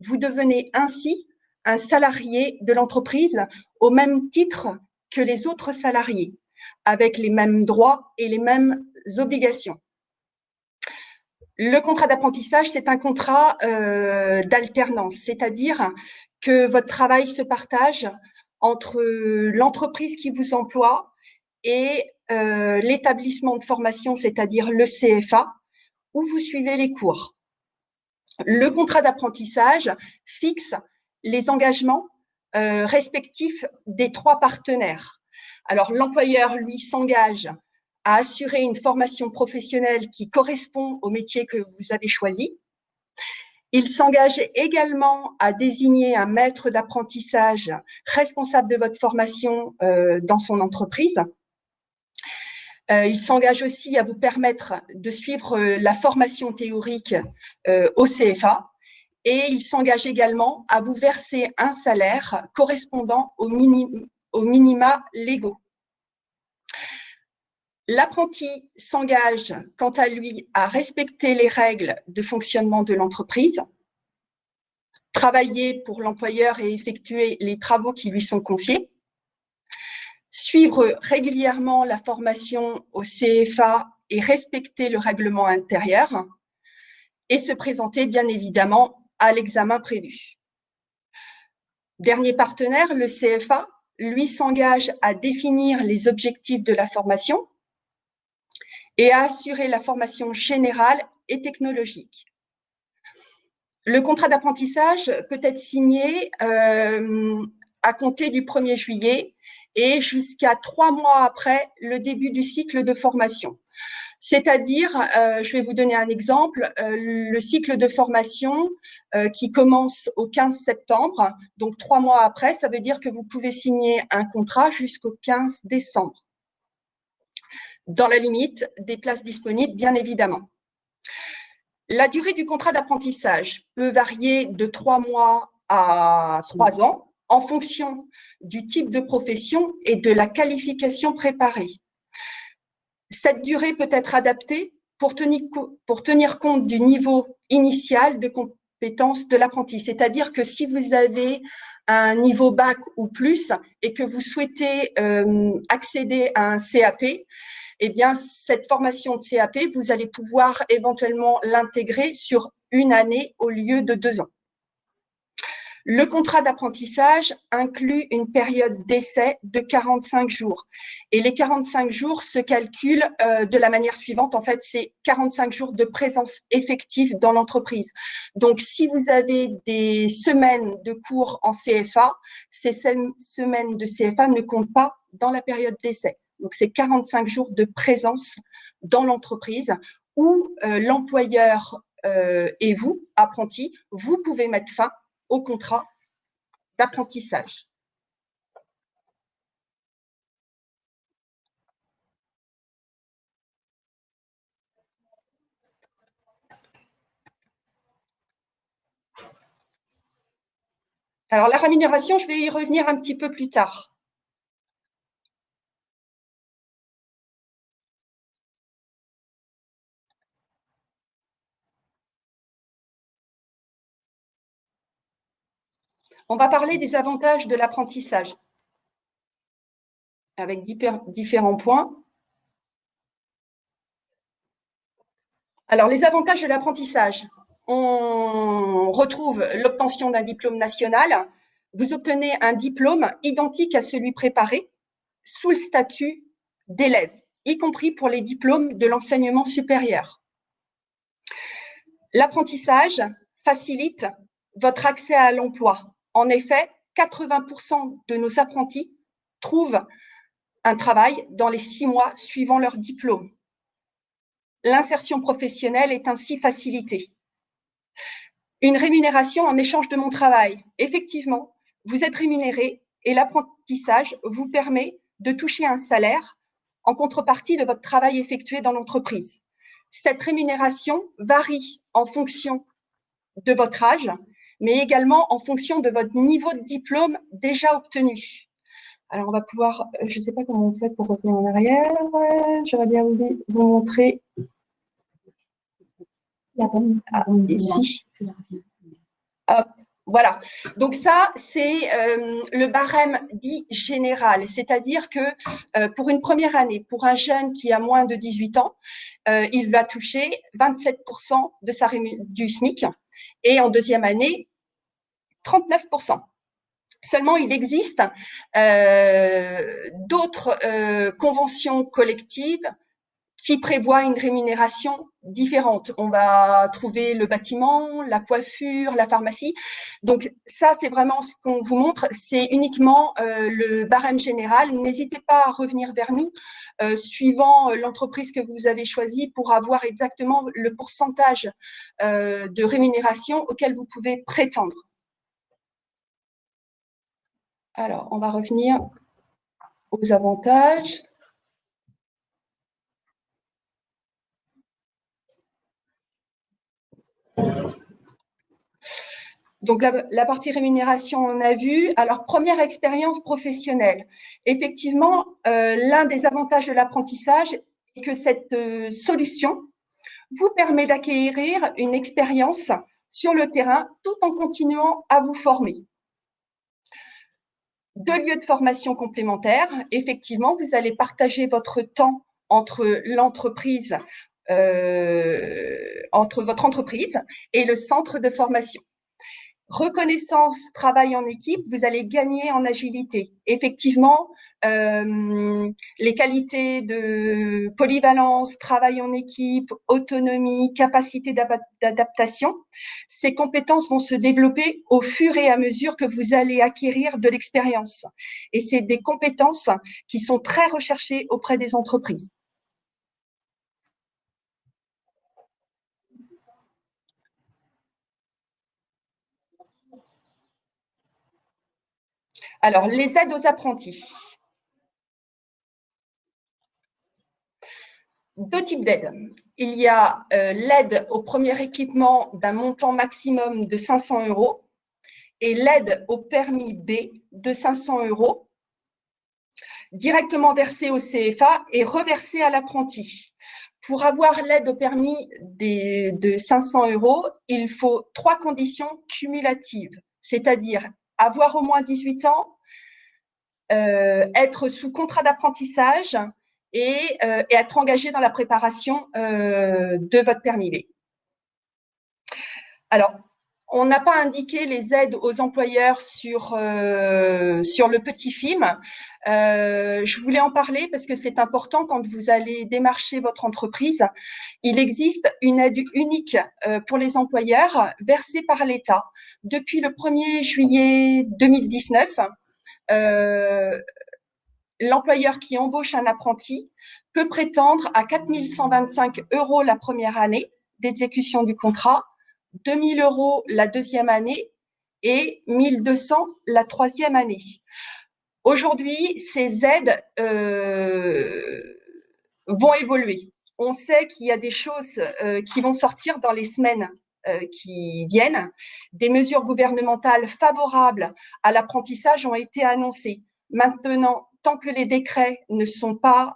Vous devenez ainsi un salarié de l'entreprise au même titre que les autres salariés, avec les mêmes droits et les mêmes obligations. Le contrat d'apprentissage, c'est un contrat d'alternance, c'est-à-dire que votre travail se partage entre l'entreprise qui vous emploie et l'établissement de formation, c'est-à-dire le CFA, où vous suivez les cours. Le contrat d'apprentissage fixe les engagements respectifs des trois partenaires. Alors, l'employeur, lui, s'engage à assurer une formation professionnelle qui correspond au métier que vous avez choisi. Il s'engage également à désigner un maître d'apprentissage responsable de votre formation dans son entreprise. Il s'engage aussi à vous permettre de suivre la formation théorique au CFA et il s'engage également à vous verser un salaire correspondant aux minima légaux. L'apprenti s'engage, quant à lui, à respecter les règles de fonctionnement de l'entreprise, travailler pour l'employeur et effectuer les travaux qui lui sont confiés, suivre régulièrement la formation au CFA et respecter le règlement intérieur, et se présenter bien évidemment à l'examen prévu. Dernier partenaire, le CFA, lui s'engage à définir les objectifs de la formation, et à assurer la formation générale et technologique. Le contrat d'apprentissage peut être signé à compter du 1er juillet et jusqu'à 3 mois après le début du cycle de formation. C'est-à-dire, je vais vous donner un exemple, le cycle de formation qui commence au 15 septembre, donc 3 mois après, ça veut dire que vous pouvez signer un contrat jusqu'au 15 décembre, dans la limite des places disponibles, bien évidemment. La durée du contrat d'apprentissage peut varier de 3 mois à 3 ans en fonction du type de profession et de la qualification préparée. Cette durée peut être adaptée pour tenir compte du niveau initial de compétence de l'apprenti. C'est-à-dire que si vous avez un niveau bac ou plus et que vous souhaitez accéder à un CAP, eh bien, cette formation de CAP, vous allez pouvoir éventuellement l'intégrer sur 1 année au lieu de 2 ans. Le contrat d'apprentissage inclut une période d'essai de 45 jours. Et les 45 jours se calculent de la manière suivante. En fait, c'est 45 jours de présence effective dans l'entreprise. Donc, si vous avez des semaines de cours en CFA, ces semaines de CFA ne comptent pas dans la période d'essai. Donc, c'est 45 jours de présence dans l'entreprise où l'employeur et vous, apprentis, vous pouvez mettre fin au contrat d'apprentissage. Alors, la rémunération, je vais y revenir un petit peu plus tard. On va parler des avantages de l'apprentissage avec différents points. Alors, les avantages de l'apprentissage. On retrouve l'obtention d'un diplôme national. Vous obtenez un diplôme identique à celui préparé sous le statut d'élève, y compris pour les diplômes de l'enseignement supérieur. L'apprentissage facilite votre accès à l'emploi. En effet, 80% de nos apprentis trouvent un travail dans les 6 mois suivant leur diplôme. L'insertion professionnelle est ainsi facilitée. Une rémunération en échange de mon travail. Effectivement, vous êtes rémunéré et l'apprentissage vous permet de toucher un salaire en contrepartie de votre travail effectué dans l'entreprise. Cette rémunération varie en fonction de votre âge, mais également en fonction de votre niveau de diplôme déjà obtenu. Alors, on va pouvoir, je ne sais pas comment on fait pour revenir en arrière. J'aurais bien voulu vous montrer. Ici. Hop, voilà. Donc ça, c'est le barème dit général. C'est-à-dire que pour une première année, pour un jeune qui a moins de 18 ans, il va toucher 27% du SMIC. Et en deuxième année, 39%. Seulement, il existe d'autres conventions collectives qui prévoient une rémunération différente. On va trouver le bâtiment, la coiffure, la pharmacie. Donc ça, c'est vraiment ce qu'on vous montre. C'est uniquement le barème général. N'hésitez pas à revenir vers nous suivant l'entreprise que vous avez choisie pour avoir exactement le pourcentage de rémunération auquel vous pouvez prétendre. Alors, on va revenir aux avantages. Donc, la partie rémunération, on a vu. Alors, première expérience professionnelle. Effectivement, l'un des avantages de l'apprentissage est que cette solution vous permet d'acquérir une expérience sur le terrain tout en continuant à vous former. 2 lieux de formation complémentaires. Effectivement, vous allez partager votre temps entre l'entreprise, entre votre entreprise et le centre de formation. Reconnaissance, travail en équipe, vous allez gagner en agilité. Effectivement, les qualités de polyvalence, travail en équipe, autonomie, capacité d'adaptation. Ces compétences vont se développer au fur et à mesure que vous allez acquérir de l'expérience. Et c'est des compétences qui sont très recherchées auprès des entreprises. Alors, les aides aux apprentis. Deux types d'aides. Il y a l'aide au premier équipement d'un montant maximum de 500 € et l'aide au permis B de 500 € directement versée au CFA et reversée à l'apprenti. Pour avoir l'aide au permis de 500 €, il faut 3 conditions cumulatives, c'est-à-dire avoir au moins 18 ans, être sous contrat d'apprentissage et être engagé dans la préparation de votre permis B. Alors, on n'a pas indiqué les aides aux employeurs sur le petit film. Je voulais en parler parce que c'est important quand vous allez démarcher votre entreprise. Il existe une aide unique pour les employeurs versée par l'État. Depuis le 1er juillet 2019, l'employeur qui embauche un apprenti peut prétendre à 4 125 € la première année d'exécution du contrat, 2 000 € la deuxième année et 1 200 la troisième année. Aujourd'hui, ces aides vont évoluer. On sait qu'il y a des choses qui vont sortir dans les semaines qui viennent. Des mesures gouvernementales favorables à l'apprentissage ont été annoncées. Maintenant, tant que les décrets ne sont pas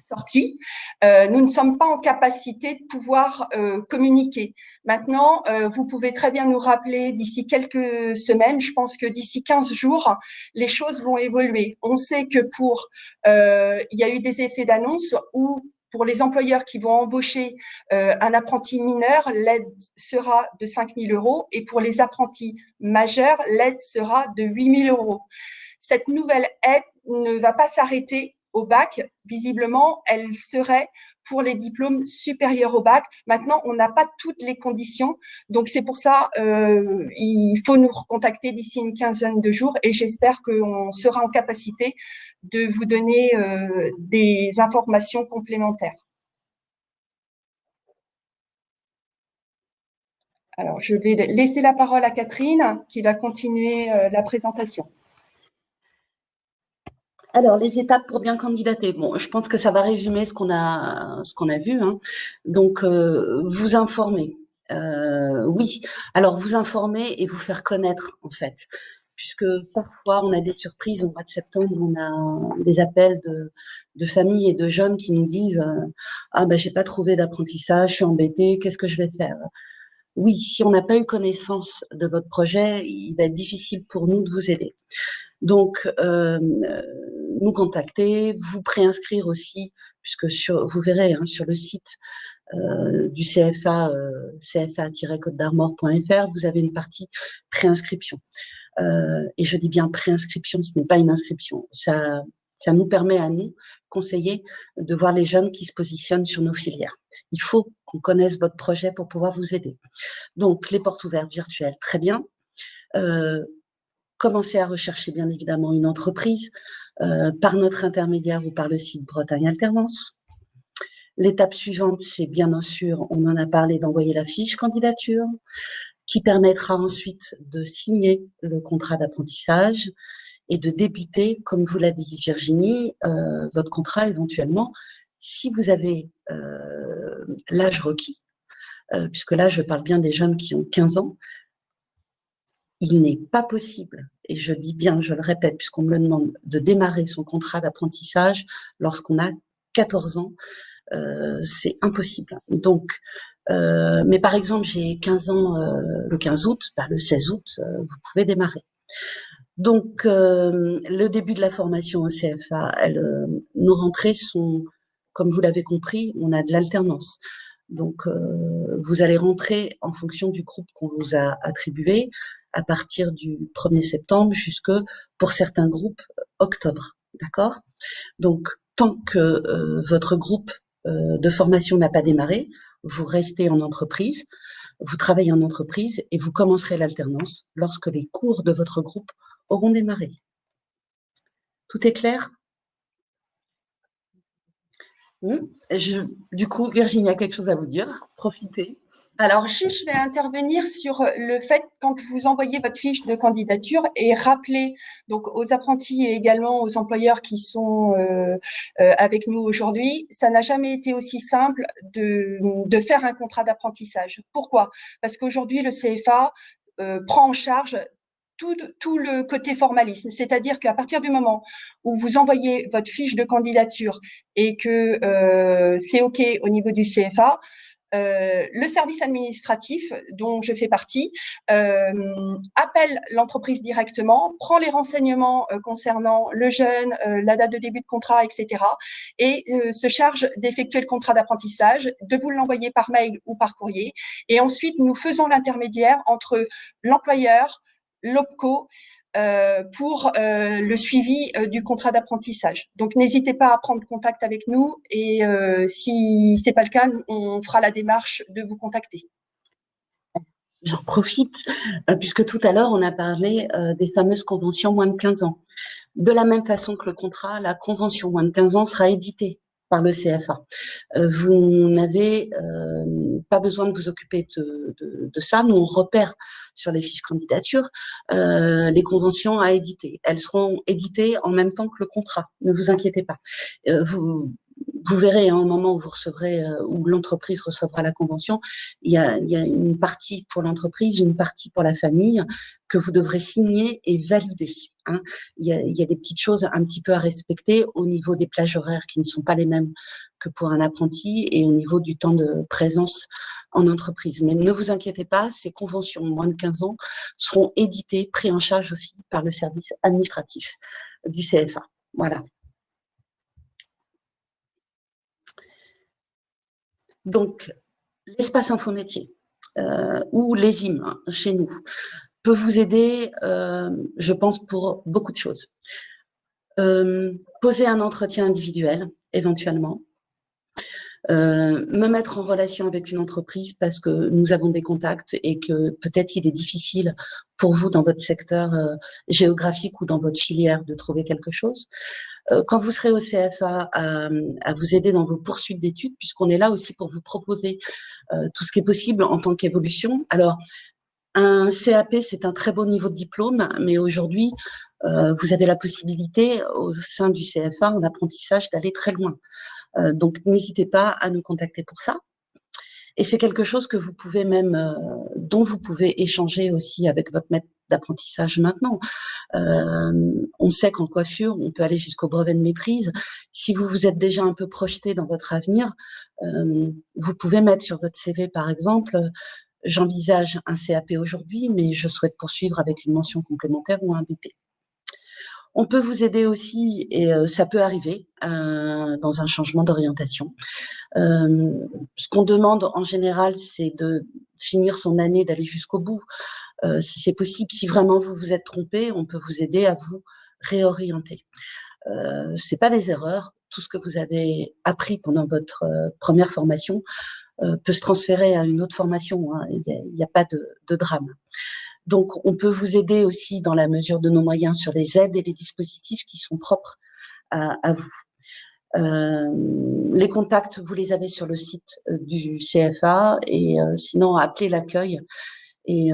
sortis, nous ne sommes pas en capacité de pouvoir communiquer. Maintenant, vous pouvez très bien nous rappeler d'ici quelques semaines, je pense que d'ici 15 jours, les choses vont évoluer. On sait que il y a eu des effets d'annonce où pour les employeurs qui vont embaucher un apprenti mineur, l'aide sera de 5 000 € et pour les apprentis majeurs, l'aide sera de 8 000 €. Cette nouvelle aide ne va pas s'arrêter au bac. Visiblement, elle serait pour les diplômes supérieurs au bac. Maintenant, on n'a pas toutes les conditions. Donc, c'est pour ça il faut nous recontacter d'ici une quinzaine de jours et j'espère qu'on sera en capacité de vous donner des informations complémentaires. Alors, je vais laisser la parole à Catherine qui va continuer la présentation. Alors, les étapes pour bien candidater. Bon, je pense que ça va résumer ce qu'on a vu. Hein. Donc, vous informer. Oui. Alors, vous informer et vous faire connaître, en fait. Puisque parfois, on a des surprises. Au mois de septembre, on a des appels de familles et de jeunes qui nous disent ah ben, j'ai pas trouvé d'apprentissage, je suis embêtée, qu'est-ce que je vais faire? Oui, si on n'a pas eu connaissance de votre projet, il va être difficile pour nous de vous aider. Donc, nous contacter, vous préinscrire aussi, puisque vous verrez hein, sur le site du CFA, cfa-côte-d'Armor.fr, vous avez une partie préinscription. Et je dis bien préinscription, ce n'est pas une inscription. Ça nous permet à nous, conseillers, de voir les jeunes qui se positionnent sur nos filières. Il faut qu'on connaisse votre projet pour pouvoir vous aider. Donc, les portes ouvertes virtuelles, très bien. Commencez à rechercher bien évidemment une entreprise par notre intermédiaire ou par le site Bretagne Alternance. L'étape suivante, c'est bien sûr, on en a parlé, d'envoyer la fiche candidature qui permettra ensuite de signer le contrat d'apprentissage et de débuter, comme vous l'a dit Virginie, votre contrat éventuellement, si vous avez l'âge requis, puisque là, je parle bien des jeunes qui ont 15 ans, il n'est pas possible, et je dis bien, je le répète, puisqu'on me le demande, de démarrer son contrat d'apprentissage lorsqu'on a 14 ans. C'est impossible. Donc, mais par exemple, j'ai 15 ans le 15 août, le 16 août, vous pouvez démarrer. Donc, le début de la formation au CFA, nos rentrées sont, comme vous l'avez compris, on a de l'alternance. Donc, vous allez rentrer en fonction du groupe qu'on vous a attribué à partir du 1er septembre jusque, pour certains groupes, octobre. D'accord? Donc, tant que votre groupe de formation n'a pas démarré, vous restez en entreprise, vous travaillez en entreprise et vous commencerez l'alternance lorsque les cours de votre groupe auront démarré. Tout est clair? Du coup, Virginie a quelque chose à vous dire. Profitez. Alors, juste, je vais intervenir sur le fait, quand vous envoyez votre fiche de candidature, et rappeler donc aux apprentis et également aux employeurs qui sont avec nous aujourd'hui, ça n'a jamais été aussi simple de faire un contrat d'apprentissage. Pourquoi? Parce qu'aujourd'hui, le CFA prend en charge tout le côté formalisme, c'est-à-dire qu'à partir du moment où vous envoyez votre fiche de candidature et que c'est OK au niveau du CFA, le service administratif dont je fais partie appelle l'entreprise directement, prend les renseignements concernant le jeune, la date de début de contrat, etc. et se charge d'effectuer le contrat d'apprentissage, de vous l'envoyer par mail ou par courrier. Et ensuite, nous faisons l'intermédiaire entre l'employeur, l'OPCO, pour le suivi du contrat d'apprentissage. Donc, n'hésitez pas à prendre contact avec nous et si c'est pas le cas, on fera la démarche de vous contacter. J'en profite, puisque tout à l'heure, on a parlé des fameuses conventions moins de 15 ans. De la même façon que le contrat, la convention moins de 15 ans sera éditée par le CFA. Vous n'avez pas besoin de vous occuper de ça. Nous, on repère sur les fiches candidatures les conventions à éditer. Elles seront éditées en même temps que le contrat. Ne vous inquiétez pas. Vous verrez, au moment où vous recevrez, où l'entreprise recevra la convention, il y a une partie pour l'entreprise, une partie pour la famille que vous devrez signer et valider. Hein. Il y a des petites choses un petit peu à respecter au niveau des plages horaires qui ne sont pas les mêmes que pour un apprenti et au niveau du temps de présence en entreprise. Mais ne vous inquiétez pas, ces conventions moins de 15 ans seront éditées, prises en charge aussi par le service administratif du CFA. Voilà. Donc, l'espace infométier ou l'ESIM chez nous peut vous aider, je pense, pour beaucoup de choses. Poser un entretien individuel, éventuellement. Me mettre en relation avec une entreprise parce que nous avons des contacts et que peut-être il est difficile pour vous dans votre secteur géographique ou dans votre filière de trouver quelque chose. Quand vous serez au CFA, à vous aider dans vos poursuites d'études, puisqu'on est là aussi pour vous proposer tout ce qui est possible en tant qu'évolution. Alors, un CAP, c'est un très beau niveau de diplôme, mais aujourd'hui, vous avez la possibilité, au sein du CFA, en apprentissage, d'aller très loin. Donc, n'hésitez pas à nous contacter pour ça. Et c'est quelque chose que vous pouvez même, dont vous pouvez échanger aussi avec votre maître d'apprentissage maintenant. On sait qu'en coiffure, on peut aller jusqu'au brevet de maîtrise. Si vous vous êtes déjà un peu projeté dans votre avenir, vous pouvez mettre sur votre CV, par exemple, j'envisage un CAP aujourd'hui, mais je souhaite poursuivre avec une mention complémentaire ou un BP. On peut vous aider aussi, et ça peut arriver, dans un changement d'orientation. Ce qu'on demande en général, c'est de finir son année, d'aller jusqu'au bout. Si c'est possible, si vraiment vous vous êtes trompé, on peut vous aider à vous réorienter. C'est pas des erreurs. Tout ce que vous avez appris pendant votre première formation peut se transférer à une autre formation. Hein. Il n'y a pas de drame. Donc, on peut vous aider aussi dans la mesure de nos moyens sur les aides et les dispositifs qui sont propres à vous. Les contacts, vous les avez sur le site du CFA et sinon, appelez l'accueil et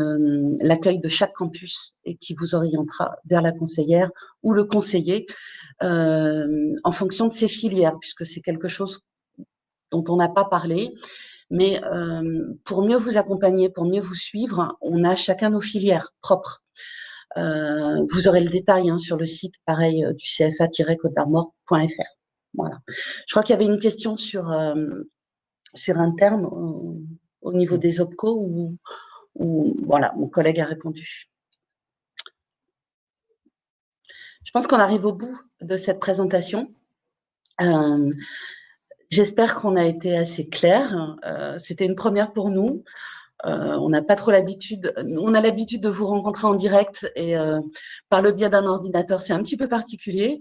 l'accueil de chaque campus et qui vous orientera vers la conseillère ou le conseiller en fonction de ses filières, puisque c'est quelque chose dont on n'a pas parlé. Mais pour mieux vous accompagner, pour mieux vous suivre, on a chacun nos filières propres. Vous aurez le détail sur le site, pareil, du cfa-côte-d'Armor.fr. Voilà. Je crois qu'il y avait une question sur un terme au niveau des OPCO où voilà, mon collègue a répondu. Je pense qu'on arrive au bout de cette présentation. J'espère qu'on a été assez clair. C'était une première pour nous. On n'a pas trop l'habitude. On a l'habitude de vous rencontrer en direct et par le biais d'un ordinateur, c'est un petit peu particulier.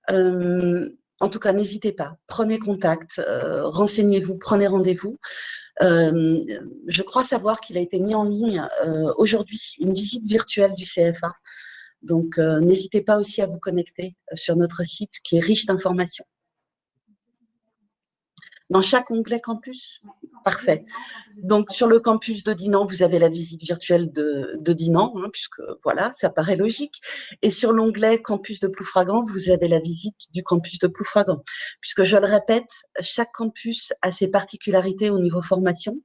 En tout cas, n'hésitez pas. Prenez contact, renseignez-vous, prenez rendez-vous. Je crois savoir qu'il a été mis en ligne aujourd'hui, une visite virtuelle du CFA. Donc, n'hésitez pas aussi à vous connecter sur notre site qui est riche d'informations. Dans chaque onglet campus? Parfait. Donc, sur le campus de Dinan, vous avez la visite virtuelle de Dinan, hein, puisque voilà, ça paraît logique. Et sur l'onglet campus de Ploufragan, vous avez la visite du campus de Ploufragan. Puisque, je le répète, chaque campus a ses particularités au niveau formation.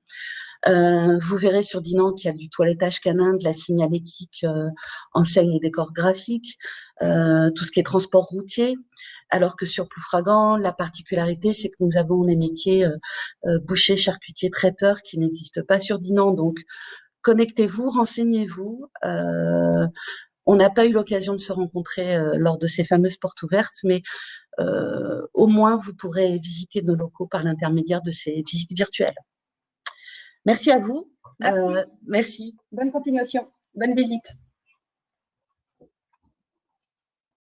Vous verrez sur Dinan qu'il y a du toilettage canin, de la signalétique, enseigne et décor graphique, tout ce qui est transport routier, alors que sur Ploufragan, la particularité, c'est que nous avons les métiers boucher, charcutier, traiteur qui n'existent pas sur Dinan. Donc, connectez-vous, renseignez-vous. On n'a pas eu l'occasion de se rencontrer lors de ces fameuses portes ouvertes, mais au moins, vous pourrez visiter nos locaux par l'intermédiaire de ces visites virtuelles. Merci à vous. Merci. Merci. Bonne continuation. Bonne visite.